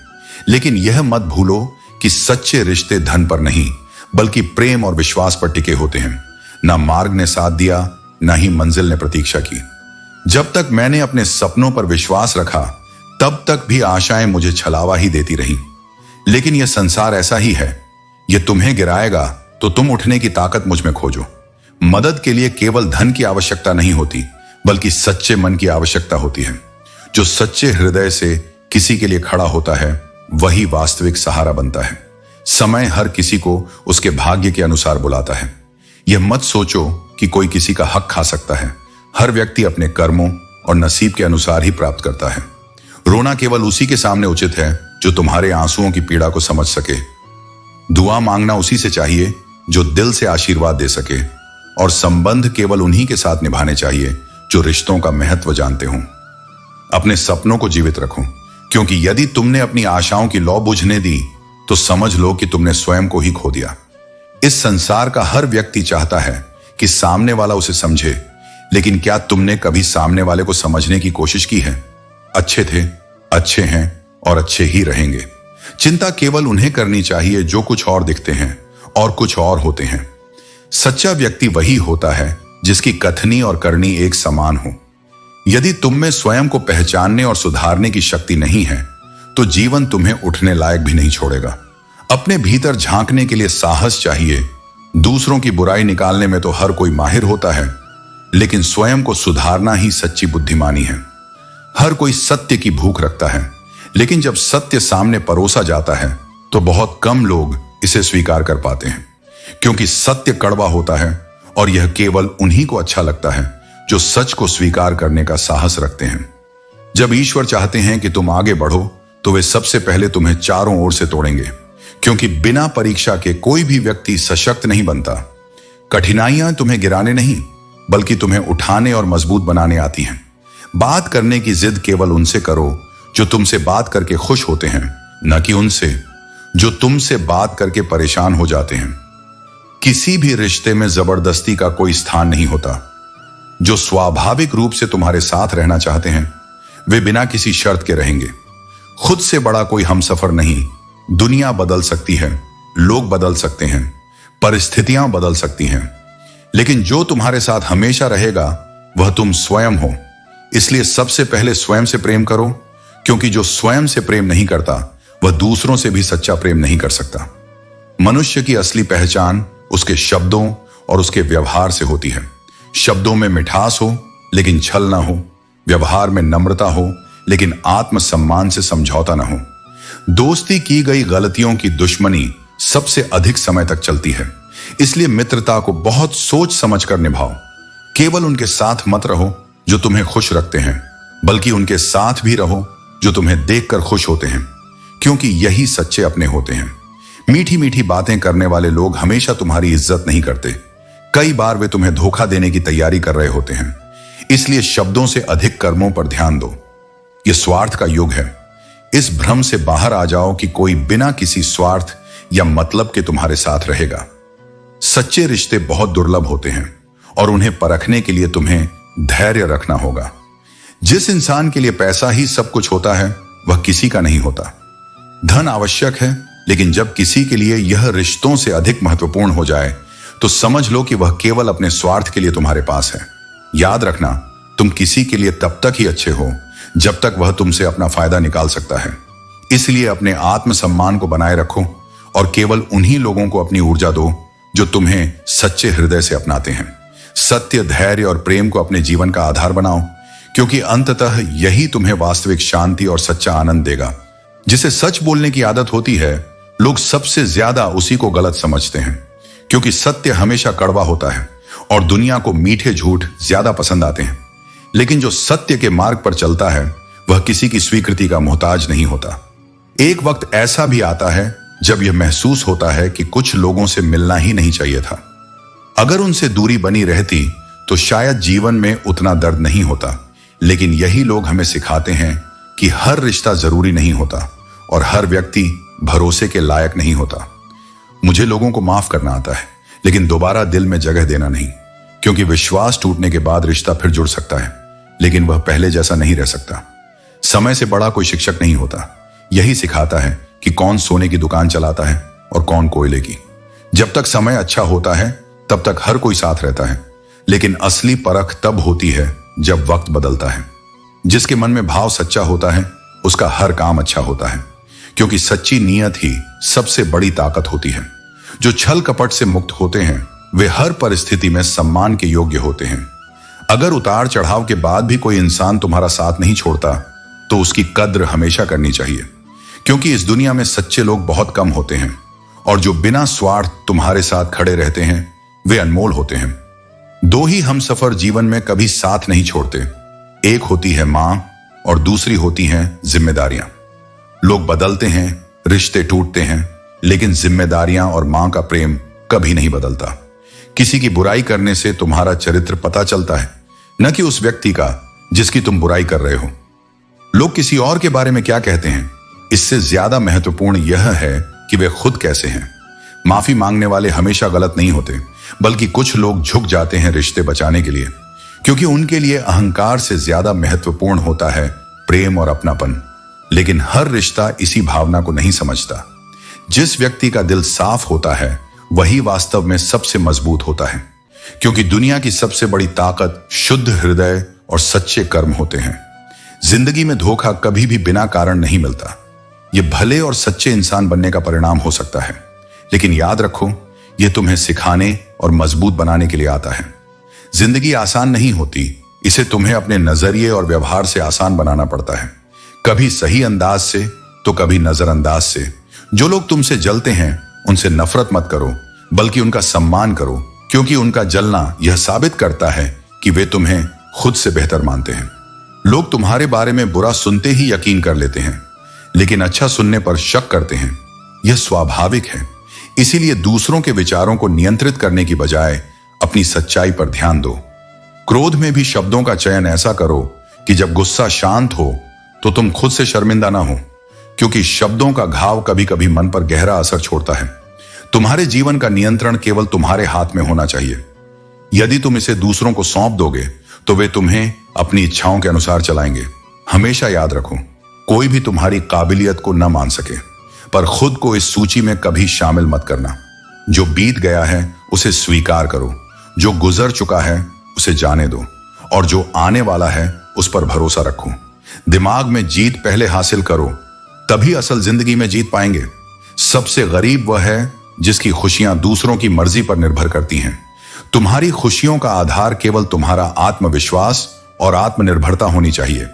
लेकिन यह मत भूलो कि सच्चे रिश्ते धन पर नहीं बल्कि प्रेम और विश्वास पर टिके होते हैं। ना मार्ग ने साथ दिया, ना ही मंजिल ने प्रतीक्षा की। जब तक मैंने अपने सपनों पर विश्वास रखा तब तक भी आशाएं मुझे छलावा ही देती रहीं। लेकिन यह संसार ऐसा ही है, यह तुम्हें गिराएगा तो तुम उठने की ताकत मुझ में खोजो। मदद के लिए केवल धन की आवश्यकता नहीं होती बल्कि सच्चे मन की आवश्यकता होती है। जो सच्चे हृदय से किसी के लिए खड़ा होता है वही वास्तविक सहारा बनता है। समय हर किसी को उसके भाग्य के अनुसार बुलाता है। यह मत सोचो कि कोई किसी का हक खा सकता है। हर व्यक्ति अपने कर्मों और नसीब के अनुसार ही प्राप्त करता है। रोना केवल उसी के सामने उचित है जो तुम्हारे आंसुओं की पीड़ा को समझ सके। दुआ मांगना उसी से चाहिए जो दिल से आशीर्वाद दे सके, और संबंध केवल उन्हीं के साथ निभाने चाहिए जो रिश्तों का महत्व जानते हों। अपने सपनों को जीवित रखो, क्योंकि यदि तुमने अपनी आशाओं की लौ बुझने दी तो समझ लो कि तुमने स्वयं को ही खो दिया। इस संसार का हर व्यक्ति चाहता है कि सामने वाला उसे समझे, लेकिन क्या तुमने कभी सामने वाले को समझने की कोशिश की है? अच्छे थे, अच्छे हैं और अच्छे ही रहेंगे। चिंता केवल उन्हें करनी चाहिए जो कुछ और दिखते हैं और कुछ और होते हैं। सच्चा व्यक्ति वही होता है जिसकी कथनी और करनी एक समान हो। यदि तुम में स्वयं को पहचानने और सुधारने की शक्ति नहीं है तो जीवन तुम्हें उठने लायक भी नहीं छोड़ेगा। अपने भीतर झांकने के लिए साहस चाहिए। दूसरों की बुराई निकालने में तो हर कोई माहिर होता है, लेकिन स्वयं को सुधारना ही सच्ची बुद्धिमानी है। हर कोई सत्य की भूख रखता है, लेकिन जब सत्य सामने परोसा जाता है तो बहुत कम लोग इसे स्वीकार कर पाते हैं, क्योंकि सत्य कड़वा होता है और यह केवल उन्हीं को अच्छा लगता है जो सच को स्वीकार करने का साहस रखते हैं। जब ईश्वर चाहते हैं कि तुम आगे बढ़ो तो वे सबसे पहले तुम्हें चारों ओर से तोड़ेंगे, क्योंकि बिना परीक्षा के कोई भी व्यक्ति सशक्त नहीं बनता। कठिनाइयां तुम्हें गिराने नहीं बल्कि तुम्हें उठाने और मजबूत बनाने आती हैं। बात करने की जिद केवल उनसे करो जो तुमसे बात करके खुश होते हैं, न कि उनसे जो तुमसे बात करके परेशान हो जाते हैं। किसी भी रिश्ते में जबरदस्ती का कोई स्थान नहीं होता। जो स्वाभाविक रूप से तुम्हारे साथ रहना चाहते हैं वे बिना किसी शर्त के रहेंगे। खुद से बड़ा कोई हमसफर नहीं। दुनिया बदल सकती है, लोग बदल सकते हैं, परिस्थितियां बदल सकती हैं, लेकिन जो तुम्हारे साथ हमेशा रहेगा वह तुम स्वयं हो। इसलिए सबसे पहले स्वयं से प्रेम करो, क्योंकि जो स्वयं से प्रेम नहीं करता वह दूसरों से भी सच्चा प्रेम नहीं कर सकता। मनुष्य की असली पहचान उसके शब्दों और उसके व्यवहार से होती है। शब्दों में मिठास हो लेकिन छल ना हो, व्यवहार में नम्रता हो लेकिन आत्मसम्मान से समझौता ना हो। दोस्ती की गई गलतियों की दुश्मनी सबसे अधिक समय तक चलती है। इसलिए मित्रता को बहुत सोच समझ कर निभाओ। केवल उनके साथ मत रहो जो तुम्हें खुश रखते हैं, बल्कि उनके साथ भी रहो जो तुम्हें देखकर खुश होते हैं, क्योंकि यही सच्चे अपने होते हैं। मीठी मीठी बातें करने वाले लोग हमेशा तुम्हारी इज्जत नहीं करते। कई बार वे तुम्हें धोखा देने की तैयारी कर रहे होते हैं। इसलिए शब्दों से अधिक कर्मों पर ध्यान दो। यह स्वार्थ का युग है। इस भ्रम से बाहर आ जाओ कि कोई बिना किसी स्वार्थ या मतलब के तुम्हारे साथ रहेगा। सच्चे रिश्ते बहुत दुर्लभ होते हैं और उन्हें परखने के लिए तुम्हें धैर्य रखना होगा। जिस इंसान के लिए पैसा ही सब कुछ होता है वह किसी का नहीं होता। धन आवश्यक है, लेकिन जब किसी के लिए यह रिश्तों से अधिक महत्वपूर्ण हो जाए तो समझ लो कि वह केवल अपने स्वार्थ के लिए तुम्हारे पास है। याद रखना, तुम किसी के लिए तब तक ही अच्छे हो जब तक वह तुमसे अपना फायदा निकाल सकता है। इसलिए अपने आत्मसम्मान को बनाए रखो और केवल उन्हीं लोगों को अपनी ऊर्जा दो जो तुम्हें सच्चे हृदय से अपनाते हैं। सत्य, धैर्य और प्रेम को अपने जीवन का आधार बनाओ, क्योंकि अंततः यही तुम्हें वास्तविक शांति और सच्चा आनंद देगा। जिसे सच बोलने की आदत होती है, लोग सबसे ज्यादा उसी को गलत समझते हैं, क्योंकि सत्य हमेशा कड़वा होता है और दुनिया को मीठे झूठ ज्यादा पसंद आते हैं। लेकिन जो सत्य के मार्ग पर चलता है वह किसी की स्वीकृति का मोहताज नहीं होता। एक वक्त ऐसा भी आता है जब यह महसूस होता है कि कुछ लोगों से मिलना ही नहीं चाहिए था। अगर उनसे दूरी बनी रहती तो शायद जीवन में उतना दर्द नहीं होता। लेकिन यही लोग हमें सिखाते हैं कि हर रिश्ता जरूरी नहीं होता और हर व्यक्ति भरोसे के लायक नहीं होता। मुझे लोगों को माफ करना आता है, लेकिन दोबारा दिल में जगह देना नहीं, क्योंकि विश्वास टूटने के बाद रिश्ता फिर जुड़ सकता है, लेकिन वह पहले जैसा नहीं रह सकता। समय से बड़ा कोई शिक्षक नहीं होता। यही सिखाता है कि कौन सोने की दुकान चलाता है और कौन कोयले की। जब तक समय अच्छा होता है तब तक हर कोई साथ रहता है, लेकिन असली परख तब होती है जब वक्त बदलता है। जिसके मन में भाव सच्चा होता है उसका हर काम अच्छा होता है, क्योंकि सच्ची नीयत ही सबसे बड़ी ताकत होती है। जो छल कपट से मुक्त होते हैं वे हर परिस्थिति में सम्मान के योग्य होते हैं। अगर उतार चढ़ाव के बाद भी कोई इंसान तुम्हारा साथ नहीं छोड़ता तो उसकी कद्र हमेशा करनी चाहिए, क्योंकि इस दुनिया में सच्चे लोग बहुत कम होते हैं और जो बिना स्वार्थ तुम्हारे साथ खड़े रहते हैं वे अनमोल होते हैं। दो ही हमसफर जीवन में कभी साथ नहीं छोड़ते। एक होती है मां और दूसरी होती हैं जिम्मेदारियां। लोग बदलते हैं, रिश्ते टूटते हैं, लेकिन जिम्मेदारियां और मां का प्रेम कभी नहीं बदलता। किसी की बुराई करने से तुम्हारा चरित्र पता चलता है, न कि उस व्यक्ति का जिसकी तुम बुराई कर रहे हो। लोग किसी और के बारे में क्या कहते हैं, इससे ज्यादा महत्वपूर्ण यह है कि वे खुद कैसे हैं। माफी मांगने वाले हमेशा गलत नहीं होते, बल्कि कुछ लोग झुक जाते हैं रिश्ते बचाने के लिए, क्योंकि उनके लिए अहंकार से ज्यादा महत्वपूर्ण होता है प्रेम और अपनापन। लेकिन हर रिश्ता इसी भावना को नहीं समझता। जिस व्यक्ति का दिल साफ होता है वही वास्तव में सबसे मजबूत होता है, क्योंकि दुनिया की सबसे बड़ी ताकत शुद्ध हृदय और सच्चे कर्म होते हैं। जिंदगी में धोखा कभी भी बिना कारण नहीं मिलता। यह भले और सच्चे इंसान बनने का परिणाम हो सकता है, लेकिन याद रखो यह तुम्हें सिखाने और मजबूत बनाने के लिए आता है। जिंदगी आसान नहीं होती, इसे तुम्हें अपने नजरिए और व्यवहार से आसान बनाना पड़ता है। कभी सही अंदाज से तो कभी नजरअंदाज से। जो लोग तुमसे जलते हैं उनसे नफरत मत करो, बल्कि उनका सम्मान करो, क्योंकि उनका जलना यह साबित करता है कि वे तुम्हें खुद से बेहतर मानते हैं। लोग तुम्हारे बारे में बुरा सुनते ही यकीन कर लेते हैं, लेकिन अच्छा सुनने पर शक करते हैं। यह स्वाभाविक है। इसीलिए दूसरों के विचारों को नियंत्रित करने की बजाय अपनी सच्चाई पर ध्यान दो। क्रोध में भी शब्दों का चयन ऐसा करो कि जब गुस्सा शांत हो तो तुम खुद से शर्मिंदा ना हो, क्योंकि शब्दों का घाव कभी कभी मन पर गहरा असर छोड़ता है। तुम्हारे जीवन का नियंत्रण केवल तुम्हारे हाथ में होना चाहिए। यदि तुम इसे दूसरों को सौंप दोगे तो वे तुम्हें अपनी इच्छाओं के अनुसार चलाएंगे। हमेशा याद रखो, कोई भी तुम्हारी काबिलियत को न मान सके, पर खुद को इस सूची में कभी शामिल मत करना। जो बीत गया है उसे स्वीकार करो, जो गुजर चुका है उसे जाने दो, और जो आने वाला है उस पर भरोसा रखो। दिमाग में जीत पहले हासिल करो, तभी असल जिंदगी में जीत पाएंगे। सबसे गरीब वह है जिसकी खुशियां दूसरों की मर्जी पर निर्भर करती हैं। तुम्हारी खुशियों का आधार केवल तुम्हारा आत्मविश्वास और आत्मनिर्भरता होनी चाहिए।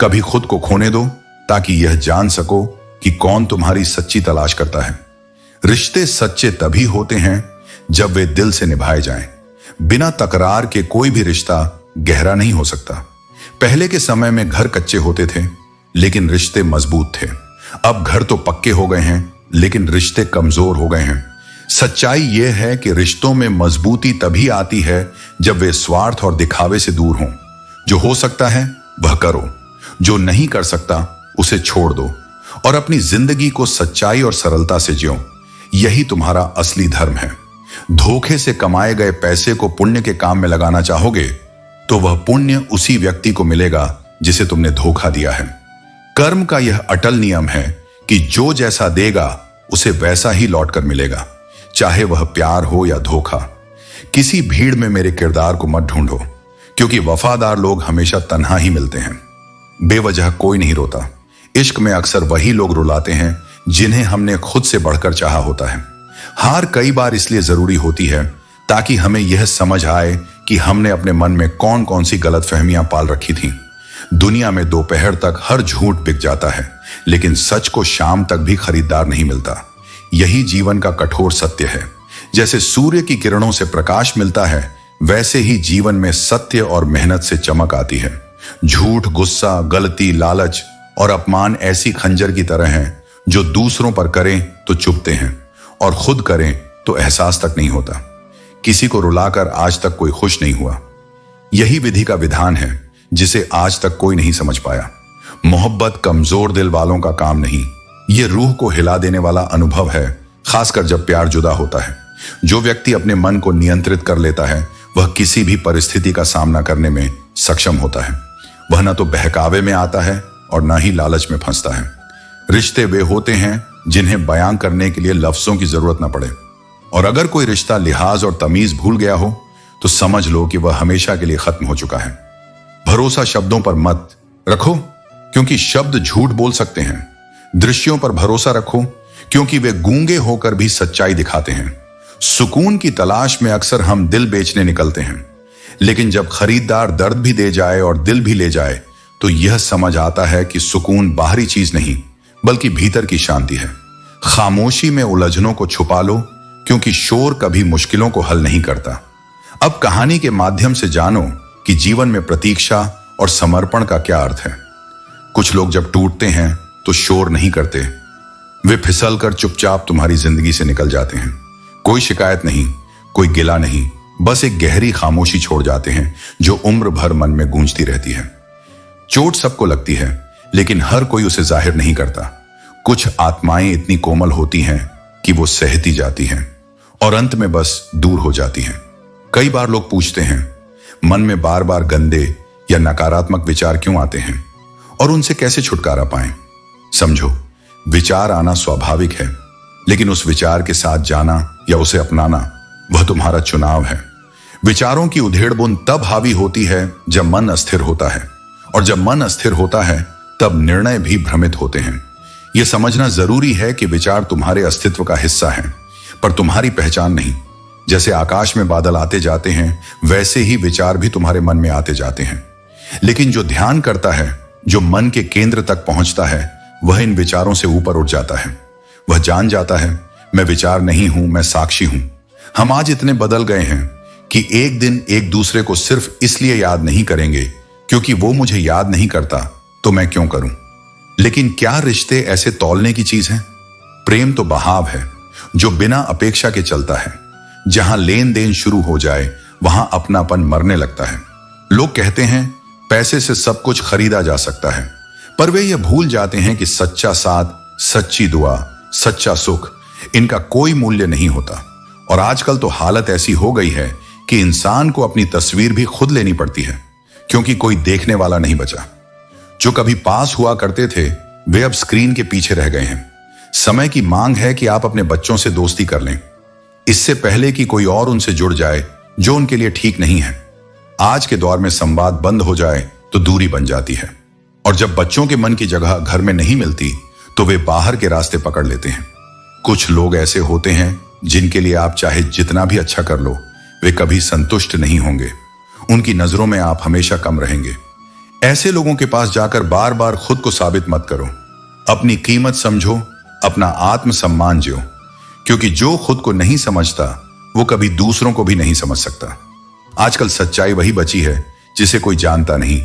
कभी खुद को खोने दो ताकि यह जान सको कि कौन तुम्हारी सच्ची तलाश करता है। रिश्ते सच्चे तभी होते हैं जब वे दिल से निभाए जाएं। बिना तकरार के कोई भी रिश्ता गहरा नहीं हो सकता। पहले के समय में घर कच्चे होते थे लेकिन रिश्ते मजबूत थे। अब घर तो पक्के हो गए हैं लेकिन रिश्ते कमजोर हो गए हैं। सच्चाई यह है कि रिश्तों में मजबूती तभी आती है जब वे स्वार्थ और दिखावे से दूर हों। जो हो सकता है वह करो, जो नहीं कर सकता उसे छोड़ दो, और अपनी जिंदगी को सच्चाई और सरलता से जियो। यही तुम्हारा असली धर्म है। धोखे से कमाए गए पैसे को पुण्य के काम में लगाना चाहोगे तो वह पुण्य उसी व्यक्ति को मिलेगा जिसे तुमने धोखा दिया है। कर्म का यह अटल नियम है कि जो जैसा देगा उसे वैसा ही लौट कर मिलेगा, चाहे वह प्यार हो या धोखा। किसी भीड़ में मेरे किरदार को मत ढूंढो, क्योंकि वफादार लोग हमेशा तन्हा ही मिलते हैं। बेवजह कोई नहीं रोता। इश्क में अक्सर वही लोग रुलाते हैं जिन्हें हमने खुद से बढ़कर चाहा होता है। हार कई बार इसलिए जरूरी होती है ताकि हमें यह समझ आए कि हमने अपने मन में कौन कौन सी गलतफहमियां पाल रखी थीं। दुनिया में दोपहर तक हर झूठ बिक जाता है, लेकिन सच को शाम तक भी खरीदार नहीं मिलता। यही जीवन का कठोर सत्य है। जैसे सूर्य की किरणों से प्रकाश मिलता है, वैसे ही जीवन में सत्य और मेहनत से चमक आती है। झूठ, गुस्सा, गलती, लालच और अपमान ऐसी खंजर की तरह हैं जो दूसरों पर करें तो चुभते हैं और खुद करें तो एहसास तक नहीं होता। किसी को रुलाकर आज तक कोई खुश नहीं हुआ। यही विधि का विधान है जिसे आज तक कोई नहीं समझ पाया। मोहब्बत कमजोर दिल वालों का काम नहीं, ये रूह को हिला देने वाला अनुभव है, खासकर जब प्यार जुदा होता है। जो व्यक्ति अपने मन को नियंत्रित कर लेता है वह किसी भी परिस्थिति का सामना करने में सक्षम होता है। वह न तो बहकावे में आता है और न ही लालच में फंसता है। रिश्ते वे होते हैं जिन्हें बयां करने के लिए लफ्जों की जरूरत न पड़े, और अगर कोई रिश्ता लिहाज और तमीज भूल गया हो तो समझ लो कि वह हमेशा के लिए खत्म हो चुका है। भरोसा शब्दों पर मत रखो, क्योंकि शब्द झूठ बोल सकते हैं। दृश्यों पर भरोसा रखो, क्योंकि वे गूंगे होकर भी सच्चाई दिखाते हैं। सुकून की तलाश में अक्सर हम दिल बेचने निकलते हैं, लेकिन जब खरीदार दर्द भी दे जाए और दिल भी ले जाए तो यह समझ आता है कि सुकून बाहरी चीज नहीं बल्कि भीतर की शांति है। खामोशी में उलझनों को छुपा लो, क्योंकि शोर कभी मुश्किलों को हल नहीं करता। अब कहानी के माध्यम से जानो कि जीवन में प्रतीक्षा और समर्पण का क्या अर्थ है। कुछ लोग जब टूटते हैं तो शोर नहीं करते, वे फिसल कर चुपचाप तुम्हारी जिंदगी से निकल जाते हैं। कोई शिकायत नहीं, कोई गिला नहीं, बस एक गहरी खामोशी छोड़ जाते हैं जो उम्र भर मन में गूंजती रहती है। चोट सबको लगती है, लेकिन हर कोई उसे जाहिर नहीं करता। कुछ आत्माएं इतनी कोमल होती हैं कि वो सहती जाती हैं और अंत में बस दूर हो जाती हैं। कई बार लोग पूछते हैं, मन में बार बार गंदे या नकारात्मक विचार क्यों आते हैं और उनसे कैसे छुटकारा पाएं। समझो, विचार आना स्वाभाविक है, लेकिन उस विचार के साथ जाना या उसे अपनाना वह तुम्हारा चुनाव है। विचारों की उधेड़-बुन तब हावी होती है जब मन अस्थिर होता है, और जब मन अस्थिर होता है तब निर्णय भी भ्रमित होते हैं। यह समझना जरूरी है कि विचार तुम्हारे अस्तित्व का हिस्सा है, पर तुम्हारी पहचान नहीं। जैसे आकाश में बादल आते जाते हैं, वैसे ही विचार भी तुम्हारे मन में आते जाते हैं। लेकिन जो ध्यान करता है, जो मन के केंद्र तक पहुंचता है, वह इन विचारों से ऊपर उठ जाता है। वह जान जाता है, मैं विचार नहीं हूं, मैं साक्षी हूं। हम आज इतने बदल गए हैं कि एक दिन एक दूसरे को सिर्फ इसलिए याद नहीं करेंगे क्योंकि वो मुझे याद नहीं करता तो मैं क्यों करूं। लेकिन क्या रिश्ते ऐसे तौलने की चीज है? प्रेम तो बहाव है जो बिना अपेक्षा के चलता है। जहां लेन देन शुरू हो जाए वहां अपनापन मरने लगता है। लोग कहते हैं पैसे से सब कुछ खरीदा जा सकता है, पर वे ये भूल जाते हैं कि सच्चा साथ, सच्ची दुआ, सच्चा सुख, इनका कोई मूल्य नहीं होता। और आजकल तो हालत ऐसी हो गई है कि इंसान को अपनी तस्वीर भी खुद लेनी पड़ती है क्योंकि कोई देखने वाला नहीं बचा। जो कभी पास हुआ करते थे वे अब स्क्रीन के पीछे रह गए हैं। समय की मांग है कि आप अपने बच्चों से दोस्ती कर लें, इससे पहले कि कोई और उनसे जुड़ जाए जो उनके लिए ठीक नहीं है। आज के दौर में संवाद बंद हो जाए तो दूरी बन जाती है, और जब बच्चों के मन की जगह घर में नहीं मिलती तो वे बाहर के रास्ते पकड़ लेते हैं। कुछ लोग ऐसे होते हैं जिनके लिए आप चाहे जितना भी अच्छा कर लो वे कभी संतुष्ट नहीं होंगे। उनकी नजरों में आप हमेशा कम रहेंगे। ऐसे लोगों के पास जाकर बार बार खुद को साबित मत करो। अपनी कीमत समझो, अपना आत्मसम्मान जियो, क्योंकि जो खुद को नहीं समझता वो कभी दूसरों को भी नहीं समझ सकता। आजकल सच्चाई वही बची है जिसे कोई जानता नहीं,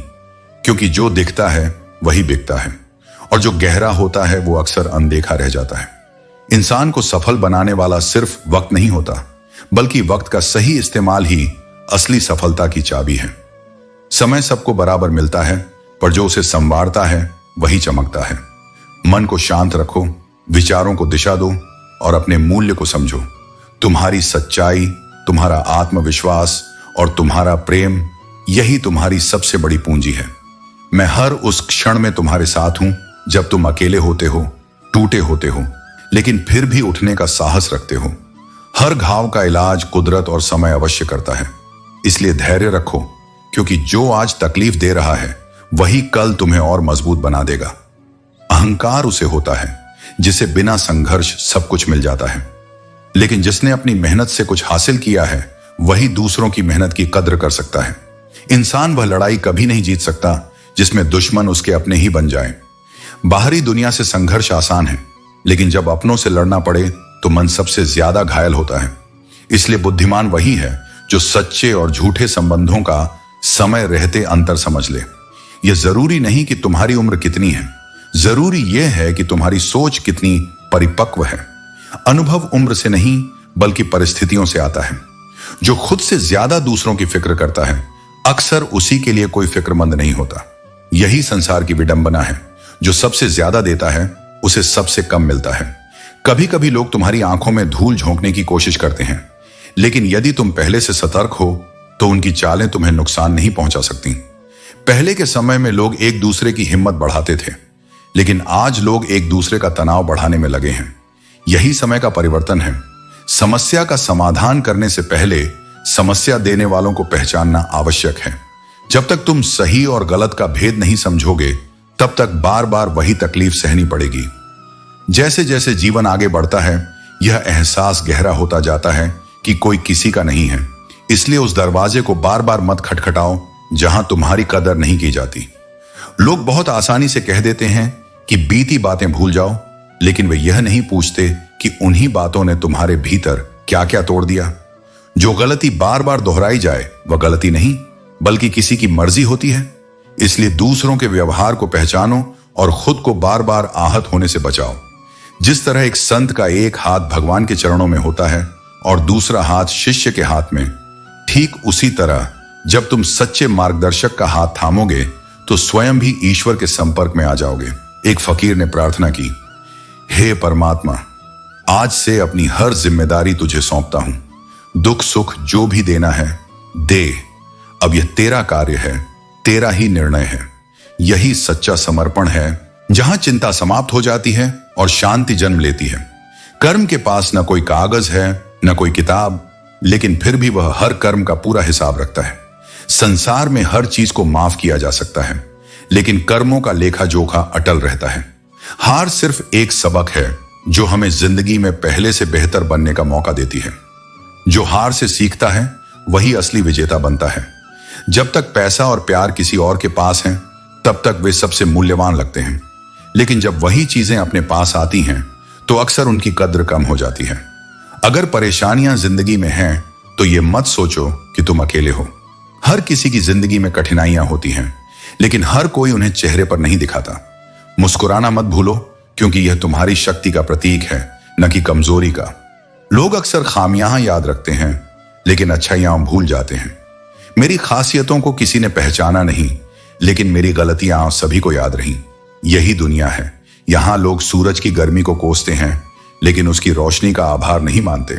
क्योंकि जो दिखता है वही बिकता है, और जो गहरा होता है वो अक्सर अनदेखा रह जाता है। इंसान को सफल बनाने वाला सिर्फ वक्त नहीं होता, बल्कि वक्त का सही इस्तेमाल ही असली सफलता की चाबी है। समय सबको बराबर मिलता है, पर जो उसे संवारता है वही चमकता है। मन को शांत रखो, विचारों को दिशा दो और अपने मूल्य को समझो। तुम्हारी सच्चाई, तुम्हारा आत्मविश्वास और तुम्हारा प्रेम, यही तुम्हारी सबसे बड़ी पूंजी है। मैं हर उस क्षण में तुम्हारे साथ हूं जब तुम अकेले होते हो, टूटे होते हो, लेकिन फिर भी उठने का साहस रखते हो। हर घाव का इलाज कुदरत और समय अवश्य करता है, इसलिए धैर्य रखो, क्योंकि जो आज तकलीफ दे रहा है वही कल तुम्हें और मजबूत बना देगा। अहंकार उसे होता है जिसे बिना संघर्ष सब कुछ मिल जाता है, लेकिन जिसने अपनी मेहनत से कुछ हासिल किया है वही दूसरों की मेहनत की कद्र कर सकता है। इंसान वह लड़ाई कभी नहीं जीत सकता जिसमें दुश्मन उसके अपने ही बन जाए। बाहरी दुनिया से संघर्ष आसान है, लेकिन जब अपनों से लड़ना पड़े तो मन सबसे ज्यादा घायल होता है। इसलिए बुद्धिमान वही है जो सच्चे और झूठे संबंधों का समय रहते अंतर समझ ले। यह जरूरी नहीं कि तुम्हारी उम्र कितनी है, जरूरी यह है कि तुम्हारी सोच कितनी परिपक्व है। अनुभव उम्र से नहीं बल्कि परिस्थितियों से आता है। जो खुद से ज्यादा दूसरों की फिक्र करता है अक्सर उसी के लिए कोई फिक्रमंद नहीं होता। यही संसार की विडंबना है, जो सबसे ज्यादा देता है उसे सबसे कम मिलता है। कभी कभी लोग तुम्हारी आंखों में धूल झोंकने की कोशिश करते हैं, लेकिन यदि तुम पहले से सतर्क हो तो उनकी चालें तुम्हें नुकसान नहीं पहुंचा सकती। पहले के समय में लोग एक दूसरे की हिम्मत बढ़ाते थे, लेकिन आज लोग एक दूसरे का तनाव बढ़ाने में लगे हैं। यही समय का परिवर्तन है। समस्या का समाधान करने से पहले समस्या देने वालों को पहचानना आवश्यक है। जब तक तुम सही और गलत का भेद नहीं समझोगे तब तक बार बार वही तकलीफ सहनी पड़ेगी। जैसे जैसे जीवन आगे बढ़ता है यह एहसास गहरा होता जाता है कि कोई किसी का नहीं है। इसलिए उस दरवाजे को बार बार मत खटखटाओ जहां तुम्हारी कदर नहीं की जाती। लोग बहुत आसानी से कह देते हैं कि बीती बातें भूल जाओ, लेकिन वे यह नहीं पूछते कि उन्हीं बातों ने तुम्हारे भीतर क्या क्या तोड़ दिया। जो गलती बार बार दोहराई जाए वह गलती नहीं बल्कि किसी की मर्जी होती है। इसलिए दूसरों के व्यवहार को पहचानो और खुद को बार बार आहत होने से बचाओ। जिस तरह एक संत का एक हाथ भगवान के चरणों में होता है और दूसरा हाथ शिष्य के हाथ में, ठीक उसी तरह जब तुम सच्चे मार्गदर्शक का हाथ थामोगे तो स्वयं भी ईश्वर के संपर्क में आ जाओगे। एक फकीर ने प्रार्थना की, हे परमात्मा, आज से अपनी हर जिम्मेदारी तुझे सौंपता हूं। दुख सुख जो भी देना है दे। अब यह तेरा कार्य है, तेरा ही निर्णय है। यही सच्चा समर्पण है जहां चिंता समाप्त हो जाती है और शांति जन्म लेती है। कर्म के पास न कोई कागज है न कोई किताब, लेकिन फिर भी वह हर कर्म का पूरा हिसाब रखता है। संसार में हर चीज को माफ किया जा सकता है, लेकिन कर्मों का लेखा जोखा अटल रहता है। हार सिर्फ एक सबक है जो हमें जिंदगी में पहले से बेहतर बनने का मौका देती है। जो हार से सीखता है वही असली विजेता बनता है। जब तक पैसा और प्यार किसी और के पास हैं, तब तक वे सबसे मूल्यवान लगते हैं, लेकिन जब वही चीजें अपने पास आती हैं तो अक्सर उनकी कद्र कम हो जाती है। अगर परेशानियां जिंदगी में हैं तो ये मत सोचो कि तुम अकेले हो। हर किसी की जिंदगी में कठिनाइयां होती हैं, लेकिन हर कोई उन्हें चेहरे पर नहीं दिखाता। मुस्कुराना मत भूलो, क्योंकि यह तुम्हारी शक्ति का प्रतीक है, न कि कमजोरी का। लोग अक्सर खामियां याद रखते हैं, लेकिन अच्छाइयां भूल जाते हैं। मेरी खासियतों को किसी ने पहचाना नहीं, लेकिन मेरी गलतियां सभी को याद रहीं। यही दुनिया है। यहां लोग सूरज की गर्मी को कोसते हैं, लेकिन उसकी रोशनी का आभार नहीं मानते।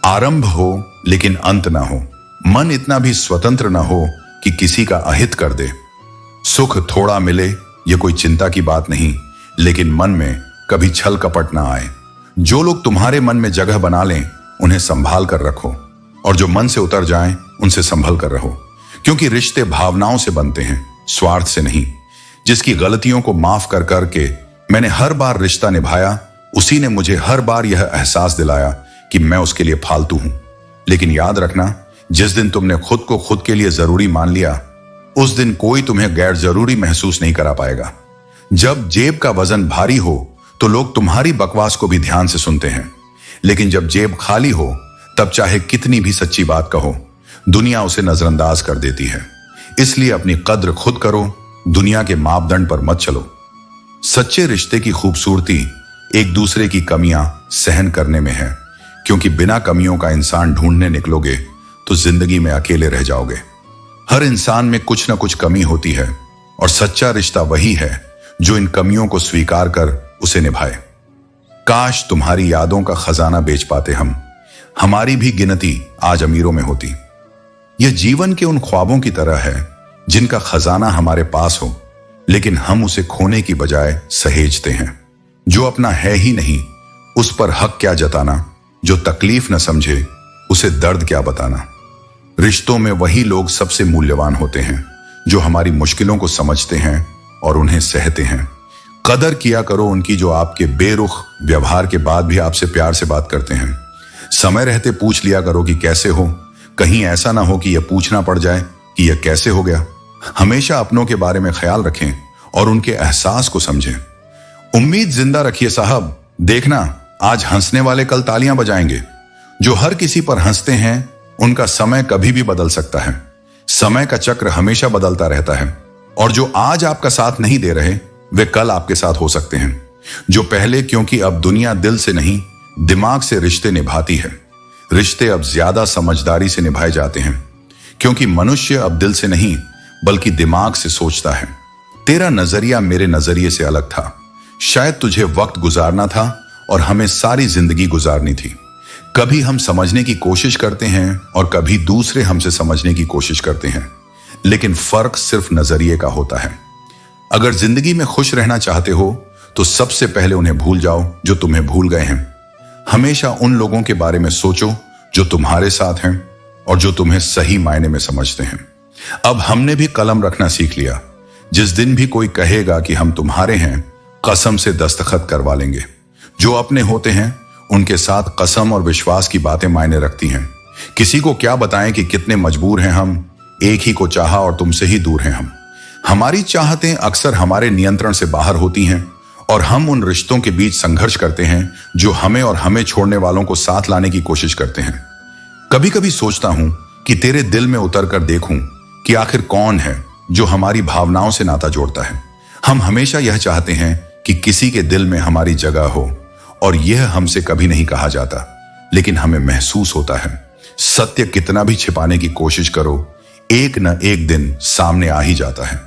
आरंभ हो लेकिन अंत ना हो। मन इतना भी स्वतंत्र ना हो कि किसी का अहित कर दे। सुख थोड़ा मिले ये कोई चिंता की बात नहीं, लेकिन मन में कभी छल कपट ना आए। जो लोग तुम्हारे मन में जगह बना लें, उन्हें संभाल कर रखो, और जो मन से उतर जाएं, उनसे संभल कर रहो। क्योंकि रिश्ते भावनाओं से बनते हैं, स्वार्थ से नहीं। जिसकी गलतियों को माफ कर करके मैंने हर बार रिश्ता निभाया, उसी ने मुझे हर बार यह एहसास दिलाया कि मैं उसके लिए फालतू हूं। लेकिन याद रखना, जिस दिन तुमने खुद को खुद के लिए जरूरी मान लिया, उस दिन कोई तुम्हें गैर जरूरी महसूस नहीं करा पाएगा। जब जेब का वजन भारी हो तो लोग तुम्हारी बकवास को भी ध्यान से सुनते हैं, लेकिन जब जेब खाली हो तब चाहे कितनी भी सच्ची बात कहो, दुनिया उसे नजरअंदाज कर देती है। इसलिए अपनी कद्र खुद करो, दुनिया के मापदंड पर मत चलो। सच्चे रिश्ते की खूबसूरती एक दूसरे की कमियां सहन करने में है, क्योंकि बिना कमियों का इंसान ढूंढने निकलोगे तो जिंदगी में अकेले रह जाओगे। हर इंसान में कुछ ना कुछ कमी होती है, और सच्चा रिश्ता वही है जो इन कमियों को स्वीकार कर उसे निभाए। काश तुम्हारी यादों का खजाना बेच पाते हम, हमारी भी गिनती आज अमीरों में होती। यह जीवन के उन ख्वाबों की तरह है जिनका खजाना हमारे पास हो, लेकिन हम उसे खोने की बजाय सहेजते हैं। जो अपना है ही नहीं, उस पर हक क्या जताना। जो तकलीफ न समझे, उसे दर्द क्या बताना। रिश्तों में वही लोग सबसे मूल्यवान होते हैं जो हमारी मुश्किलों को समझते हैं और उन्हें सहते हैं। कदर किया करो उनकी जो आपके बेरुख व्यवहार के बाद भी आपसे प्यार से बात करते हैं। समय रहते पूछ लिया करो कि कैसे हो, कहीं ऐसा ना हो कि यह पूछना पड़ जाए कि यह कैसे हो गया। हमेशा अपनों के बारे में ख्याल रखें और उनके एहसास को समझें। उम्मीद जिंदा रखिए साहब, देखना आज हंसने वाले कल तालियां बजाएंगे। जो हर किसी पर हंसते हैं, उनका समय कभी भी बदल सकता है। समय का चक्र हमेशा बदलता रहता है, और जो आज आपका साथ नहीं दे रहे, वे कल आपके साथ हो सकते हैं। जो पहले, क्योंकि अब दुनिया दिल से नहीं दिमाग से रिश्ते निभाती है। रिश्ते अब ज्यादा समझदारी से निभाए जाते हैं, क्योंकि मनुष्य अब दिल से नहीं बल्कि दिमाग से सोचता है। तेरा नजरिया मेरे नजरिए से अलग था। शायद तुझे वक्त गुजारना था और हमें सारी जिंदगी गुजारनी थी। कभी हम समझने की कोशिश करते हैं और कभी दूसरे हमसे समझने की कोशिश करते हैं, लेकिन फर्क सिर्फ नजरिए का होता है। अगर जिंदगी में खुश रहना चाहते हो तो सबसे पहले उन्हें भूल जाओ जो तुम्हें भूल गए हैं। हमेशा उन लोगों के बारे में सोचो जो तुम्हारे साथ हैं और जो तुम्हें सही मायने में समझते हैं। अब हमने भी कलम रखना सीख लिया। जिस दिन भी कोई कहेगा कि हम तुम्हारे हैं, कसम से दस्तखत करवा लेंगे। जो अपने होते हैं उनके साथ कसम और विश्वास की बातें मायने रखती हैं। किसी को क्या बताएं कि कितने मजबूर हैं हम, एक ही को चाहा और तुमसे ही दूर हैं हम। हमारी चाहतें अक्सर हमारे नियंत्रण से बाहर होती हैं, और हम उन रिश्तों के बीच संघर्ष करते हैं जो हमें और हमें छोड़ने वालों को साथ लाने की कोशिश करते हैं। कभी कभी सोचता हूं कि तेरे दिल में उतर कर देखूं कि आखिर कौन है जो हमारी भावनाओं से नाता जोड़ता है। हम हमेशा यह चाहते हैं कि किसी के दिल में हमारी जगह हो, और यह हमसे कभी नहीं कहा जाता, लेकिन हमें महसूस होता है। सत्य कितना भी छिपाने की कोशिश करो, एक न एक दिन सामने आ ही जाता है।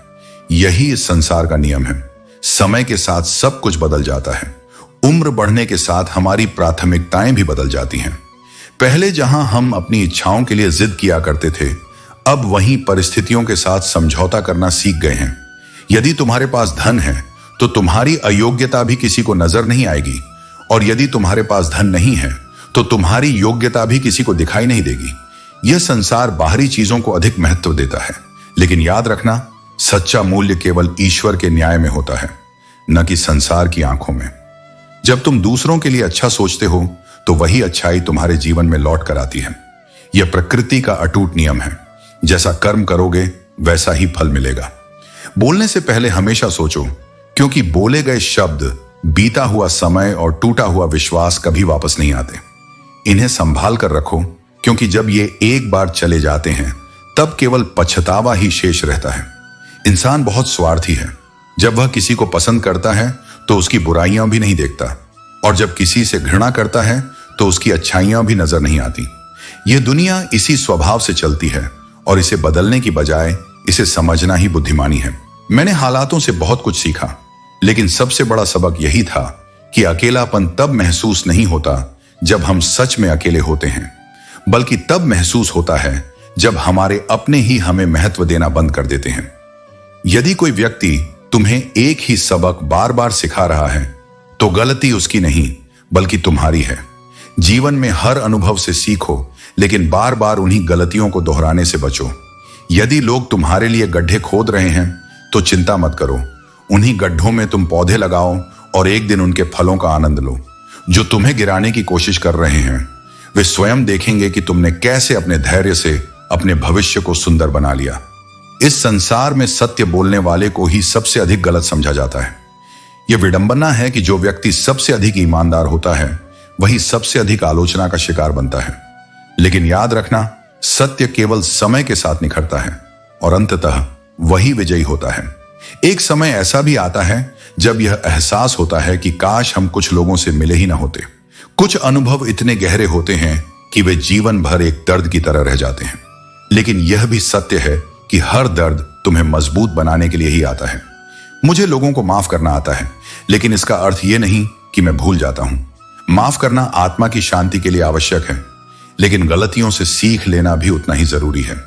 यही इस संसार का नियम है। समय के साथ सब कुछ बदल जाता है। उम्र बढ़ने के साथ हमारी प्राथमिकताएं भी बदल जाती हैं। पहले जहां हम अपनी इच्छाओं के लिए जिद किया करते थे, अब वहीं परिस्थितियों के साथ समझौता करना सीख गए हैं। यदि तुम्हारे पास धन है तो तुम्हारी अयोग्यता भी किसी को नजर नहीं आएगी, और यदि तुम्हारे पास धन नहीं है तो तुम्हारी योग्यता भी किसी को दिखाई नहीं देगी। यह संसार बाहरी चीजों को अधिक महत्व देता है, लेकिन याद रखना, सच्चा मूल्य केवल ईश्वर के न्याय में होता है, न कि संसार की आंखों में। जब तुम दूसरों के लिए अच्छा सोचते हो तो वही अच्छाई तुम्हारे जीवन में लौट कर आती है। यह प्रकृति का अटूट नियम है। जैसा कर्म करोगे वैसा ही फल मिलेगा। बोलने से पहले हमेशा सोचो, क्योंकि बोले गए शब्द, बीता हुआ समय और टूटा हुआ विश्वास कभी वापस नहीं आते। इन्हें संभाल कर रखो, क्योंकि जब ये एक बार चले जाते हैं तब केवल पछतावा ही शेष रहता है। इंसान बहुत स्वार्थी है। जब वह किसी को पसंद करता है तो उसकी बुराइयां भी नहीं देखता, और जब किसी से घृणा करता है तो उसकी अच्छाइयां भी नजर नहीं आती। यह दुनिया इसी स्वभाव से चलती है और इसे बदलने की बजाय इसे समझना ही बुद्धिमानी है। मैंने हालातों से बहुत कुछ सीखा, लेकिन सबसे बड़ा सबक यही था कि अकेलापन तब महसूस नहीं होता जब हम सच में अकेले होते हैं, बल्कि तब महसूस होता है जब हमारे अपने ही हमें महत्व देना बंद कर देते हैं। यदि कोई व्यक्ति तुम्हें एक ही सबक बार बार सिखा रहा है तो गलती उसकी नहीं बल्कि तुम्हारी है। जीवन में हर अनुभव से सीखो, लेकिन बार बार उन्हीं गलतियों को दोहराने से बचो। यदि लोग तुम्हारे लिए गड्ढे खोद रहे हैं तो चिंता मत करो, उन्हीं गड्ढों में तुम पौधे लगाओ और एक दिन उनके फलों का आनंद लो। जो तुम्हें गिराने की कोशिश कर रहे हैं वे स्वयं देखेंगे कि तुमने कैसे अपने धैर्य से अपने भविष्य को सुंदर बना लिया। इस संसार में सत्य बोलने वाले को ही सबसे अधिक गलत समझा जाता है। यह विडंबना है कि जो व्यक्ति सबसे अधिक ईमानदार होता है वही सबसे अधिक आलोचना का शिकार बनता है। लेकिन याद रखना, सत्य केवल समय के साथ निखरता है और अंततः वही विजयी होता है। एक समय ऐसा भी आता है जब यह एहसास होता है कि काश हम कुछ लोगों से मिले ही ना होते। कुछ अनुभव इतने गहरे होते हैं कि वे जीवन भर एक दर्द की तरह रह जाते हैं। लेकिन यह भी सत्य है कि हर दर्द तुम्हें मजबूत बनाने के लिए ही आता है। मुझे लोगों को माफ करना आता है, लेकिन इसका अर्थ यह नहीं कि मैं भूल जाता हूं। माफ करना आत्मा की शांति के लिए आवश्यक है, लेकिन गलतियों से सीख लेना भी उतना ही जरूरी है।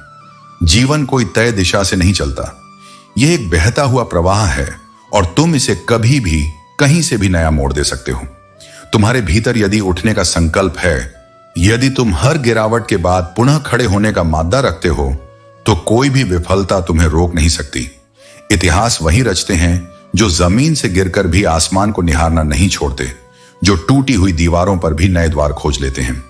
जीवन कोई तय दिशा से नहीं चलता, यह एक बहता हुआ प्रवाह है और तुम इसे कभी भी कहीं से भी नया मोड़ दे सकते हो। तुम्हारे भीतर यदि उठने का संकल्प है, यदि तुम हर गिरावट के बाद पुनः खड़े होने का मादा रखते हो, तो कोई भी विफलता तुम्हें रोक नहीं सकती। इतिहास वही रचते हैं जो जमीन से गिरकर भी आसमान को निहारना नहीं छोड़ते, जो टूटी हुई दीवारों पर भी नए द्वार खोज लेते हैं।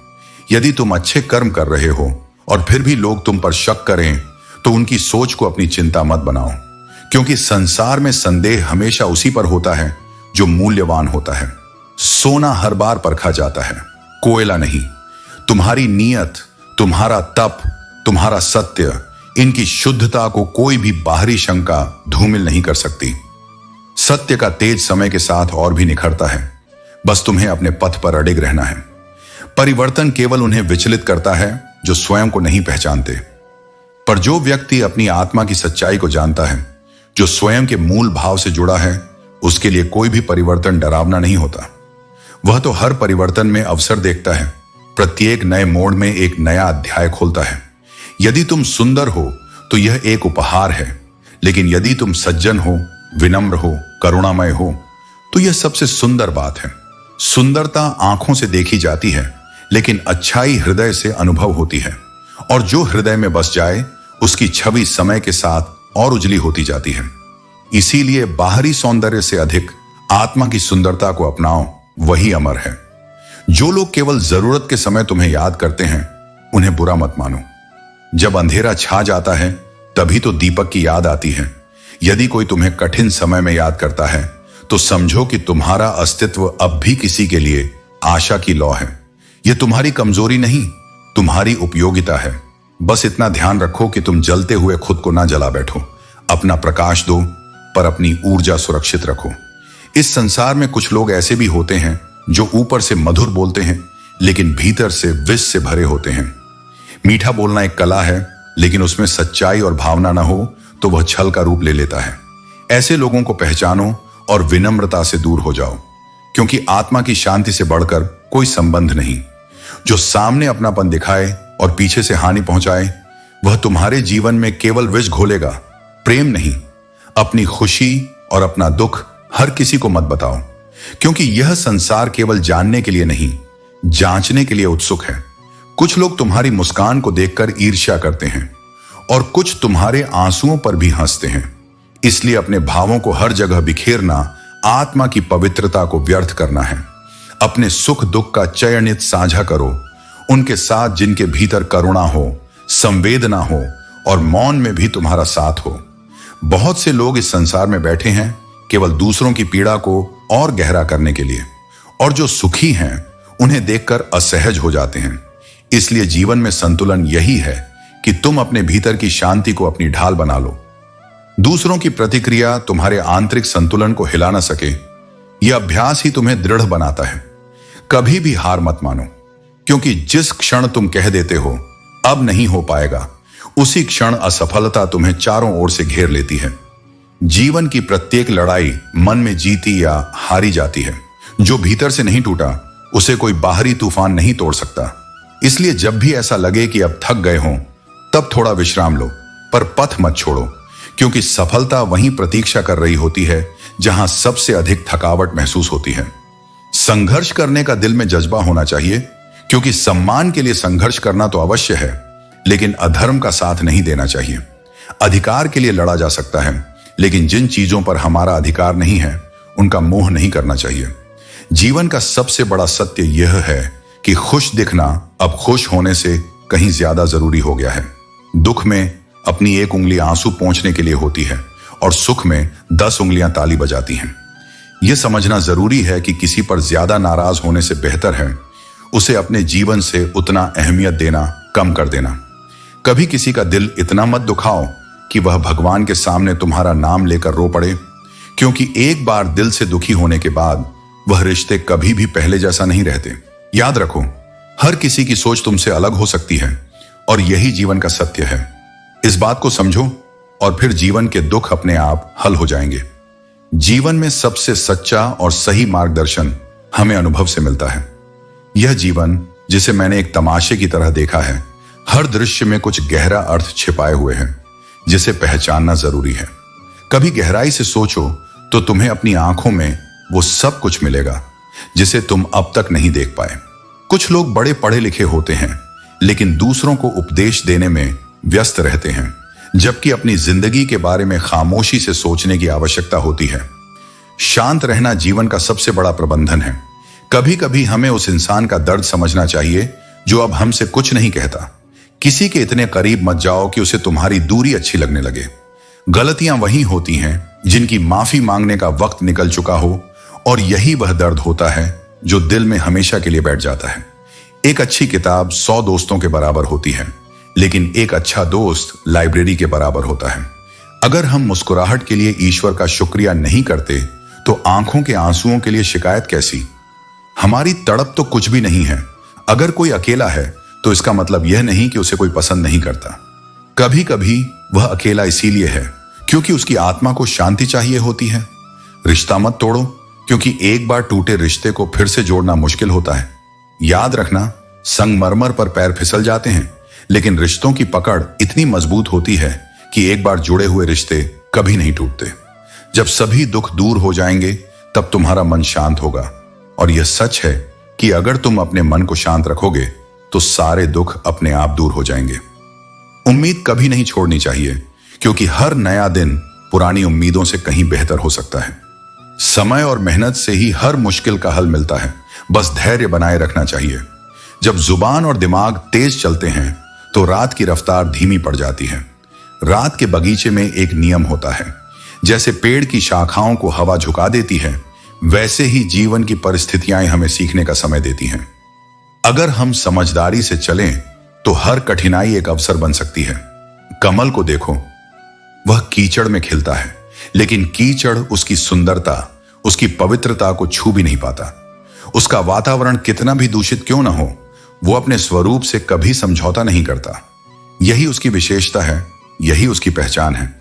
यदि तुम अच्छे कर्म कर रहे हो और फिर भी लोग तुम पर शक करें, तो उनकी सोच को अपनी चिंता मत बनाओ, क्योंकि संसार में संदेह हमेशा उसी पर होता है जो मूल्यवान होता है। सोना हर बार परखा जाता है, कोयला नहीं। तुम्हारी नीयत, तुम्हारा तप, तुम्हारा सत्य, इनकी शुद्धता को कोई भी बाहरी शंका धूमिल नहीं कर सकती। सत्य का तेज समय के साथ और भी निखरता है, बस तुम्हें अपने पथ पर अडिग रहना है। परिवर्तन केवल उन्हें विचलित करता है जो स्वयं को नहीं पहचानते, पर जो व्यक्ति अपनी आत्मा की सच्चाई को जानता है, जो स्वयं के मूल भाव से जुड़ा है, उसके लिए कोई भी परिवर्तन डरावना नहीं होता। वह तो हर परिवर्तन में अवसर देखता है, प्रत्येक नए मोड़ में एक नया अध्याय खोलता है। यदि तुम सुंदर हो तो यह एक उपहार है, लेकिन यदि तुम सज्जन हो, विनम्र हो, करुणामय हो, तो यह सबसे सुंदर बात है। सुंदरता आंखों से देखी जाती है, लेकिन अच्छाई हृदय से अनुभव होती है, और जो हृदय में बस जाए उसकी छवि समय के साथ और उजली होती जाती है। इसीलिए बाहरी सौंदर्य से अधिक आत्मा की सुंदरता को अपनाओ, वही अमर है। जो लोग केवल जरूरत के समय तुम्हें याद करते हैं, उन्हें बुरा मत मानो। जब अंधेरा छा जाता है तभी तो दीपक की याद आती है। यदि कोई तुम्हें कठिन समय में याद करता है तो समझो कि तुम्हारा अस्तित्व अब भी किसी के लिए आशा की लौ है। यह तुम्हारी कमजोरी नहीं, तुम्हारी उपयोगिता है। बस इतना ध्यान रखो कि तुम जलते हुए खुद को ना जला बैठो। अपना प्रकाश दो, पर अपनी ऊर्जा सुरक्षित रखो। इस संसार में कुछ लोग ऐसे भी होते हैं जो ऊपर से मधुर बोलते हैं, लेकिन भीतर से विष से भरे होते हैं। मीठा बोलना एक कला है, लेकिन उसमें सच्चाई और भावना न हो तो वह छल का रूप ले लेता है। ऐसे लोगों को पहचानो और विनम्रता से दूर हो जाओ, क्योंकि आत्मा की शांति से बढ़कर कोई संबंध नहीं। जो सामने अपनापन दिखाए और पीछे से हानि पहुंचाए, वह तुम्हारे जीवन में केवल विष घोलेगा, प्रेम नहीं। अपनी खुशी और अपना दुख हर किसी को मत बताओ, क्योंकि यह संसार केवल जानने के लिए नहीं, जांचने के लिए उत्सुक है। कुछ लोग तुम्हारी मुस्कान को देखकर ईर्ष्या करते हैं और कुछ तुम्हारे आंसुओं पर भी हंसते हैं। इसलिए अपने भावों को हर जगह बिखेरना आत्मा की पवित्रता को व्यर्थ करना है। अपने सुख दुख का चयनित साझा करो, उनके साथ जिनके भीतर करुणा हो, संवेदना हो और मौन में भी तुम्हारा साथ हो। बहुत से लोग इस संसार में बैठे हैं केवल दूसरों की पीड़ा को और गहरा करने के लिए, और जो सुखी हैं उन्हें देखकर असहज हो जाते हैं। इसलिए जीवन में संतुलन यही है कि तुम अपने भीतर की शांति को अपनी ढाल बना लो। दूसरों की प्रतिक्रिया तुम्हारे आंतरिक संतुलन को हिला ना सके, यह अभ्यास ही तुम्हें दृढ़ बनाता है। कभी भी हार मत मानो, क्योंकि जिस क्षण तुम कह देते हो अब नहीं हो पाएगा, उसी क्षण असफलता तुम्हें चारों ओर से घेर लेती है। जीवन की प्रत्येक लड़ाई मन में जीती या हारी जाती है। जो भीतर से नहीं टूटा उसे कोई बाहरी तूफान नहीं तोड़ सकता। इसलिए जब भी ऐसा लगे कि अब थक गए हो, तब थोड़ा विश्राम लो, पर पथ मत छोड़ो, क्योंकि सफलता वहीं प्रतीक्षा कर रही होती है जहां सबसे अधिक थकावट महसूस होती है। संघर्ष करने का दिल में जज्बा होना चाहिए, क्योंकि सम्मान के लिए संघर्ष करना तो अवश्य है, लेकिन अधर्म का साथ नहीं देना चाहिए। अधिकार के लिए लड़ा जा सकता है, लेकिन जिन चीजों पर हमारा अधिकार नहीं है उनका मोह नहीं करना चाहिए। जीवन का सबसे बड़ा सत्य यह है कि खुश दिखना अब खुश होने से कहीं ज्यादा जरूरी हो गया है। दुख में अपनी एक उंगली आंसू पोंछने के लिए होती है और सुख में 10 उंगलियां ताली बजाती हैं। यह समझना जरूरी है कि किसी पर ज्यादा नाराज होने से बेहतर है उसे अपने जीवन से उतना अहमियत देना कम कर देना। कभी किसी का दिल इतना मत दुखाओ कि वह भगवान के सामने तुम्हारा नाम लेकर रो पड़े, क्योंकि एक बार दिल से दुखी होने के बाद वह रिश्ते कभी भी पहले जैसा नहीं रहते। याद रखो, हर किसी की सोच तुमसे अलग हो सकती है और यही जीवन का सत्य है। इस बात को समझो और फिर जीवन के दुख अपने आप हल हो जाएंगे। जीवन में सबसे सच्चा और सही मार्गदर्शन हमें अनुभव से मिलता है। यह जीवन जिसे मैंने एक तमाशे की तरह देखा है, हर दृश्य में कुछ गहरा अर्थ छिपाए हुए हैं जिसे पहचानना जरूरी है। कभी गहराई से सोचो तो तुम्हें अपनी आंखों में वो सब कुछ मिलेगा जिसे तुम अब तक नहीं देख पाए। कुछ लोग बड़े पढ़े लिखे होते हैं, लेकिन दूसरों को उपदेश देने में व्यस्त रहते हैं, जबकि अपनी जिंदगी के बारे में खामोशी से सोचने की आवश्यकता होती है। शांत रहना जीवन का सबसे बड़ा प्रबंधन है। कभी कभी हमें उस इंसान का दर्द समझना चाहिए जो अब हमसे कुछ नहीं कहता। किसी के इतने करीब मत जाओ कि उसे तुम्हारी दूरी अच्छी लगने लगे। गलतियां वही होती हैं जिनकी माफी मांगने का वक्त निकल चुका हो, और यही वह दर्द होता है जो दिल में हमेशा के लिए बैठ जाता है। एक अच्छी किताब 100 दोस्तों के बराबर होती है, लेकिन एक अच्छा दोस्त लाइब्रेरी के बराबर होता है। अगर हम मुस्कुराहट के लिए ईश्वर का शुक्रिया नहीं करते तो आंखों के आंसुओं के लिए शिकायत कैसी। हमारी तड़प तो कुछ भी नहीं है। अगर कोई अकेला है तो इसका मतलब यह नहीं कि उसे कोई पसंद नहीं करता। कभी कभी वह अकेला इसीलिए है क्योंकि उसकी आत्मा को शांति चाहिए होती है। रिश्ता मत तोड़ो, क्योंकि एक बार टूटे रिश्ते को फिर से जोड़ना मुश्किल होता है। याद रखना, संगमरमर पर पैर फिसल जाते हैं, लेकिन रिश्तों की पकड़ इतनी मजबूत होती है कि एक बार जुड़े हुए रिश्ते कभी नहीं टूटते। जब सभी दुख दूर हो जाएंगे तब तुम्हारा मन शांत होगा, और यह सच है कि अगर तुम अपने मन को शांत रखोगे तो सारे दुख अपने आप दूर हो जाएंगे। उम्मीद कभी नहीं छोड़नी चाहिए, क्योंकि हर नया दिन पुरानी उम्मीदों से कहीं बेहतर हो सकता है। समय और मेहनत से ही हर मुश्किल का हल मिलता है, बस धैर्य बनाए रखना चाहिए। जब जुबान और दिमाग तेज चलते हैं तो रात की रफ्तार धीमी पड़ जाती है। रात के बगीचे में एक नियम होता है, जैसे पेड़ की शाखाओं को हवा झुका देती है, वैसे ही जीवन की परिस्थितियां हमें सीखने का समय देती हैं। अगर हम समझदारी से चलें तो हर कठिनाई एक अवसर बन सकती है। कमल को देखो, वह कीचड़ में खिलता है, लेकिन कीचड़ उसकी सुंदरता, उसकी पवित्रता को छू भी नहीं पाता। उसका वातावरण कितना भी दूषित क्यों ना हो, वो अपने स्वरूप से कभी समझौता नहीं करता। यही उसकी विशेषता है, यही उसकी पहचान है।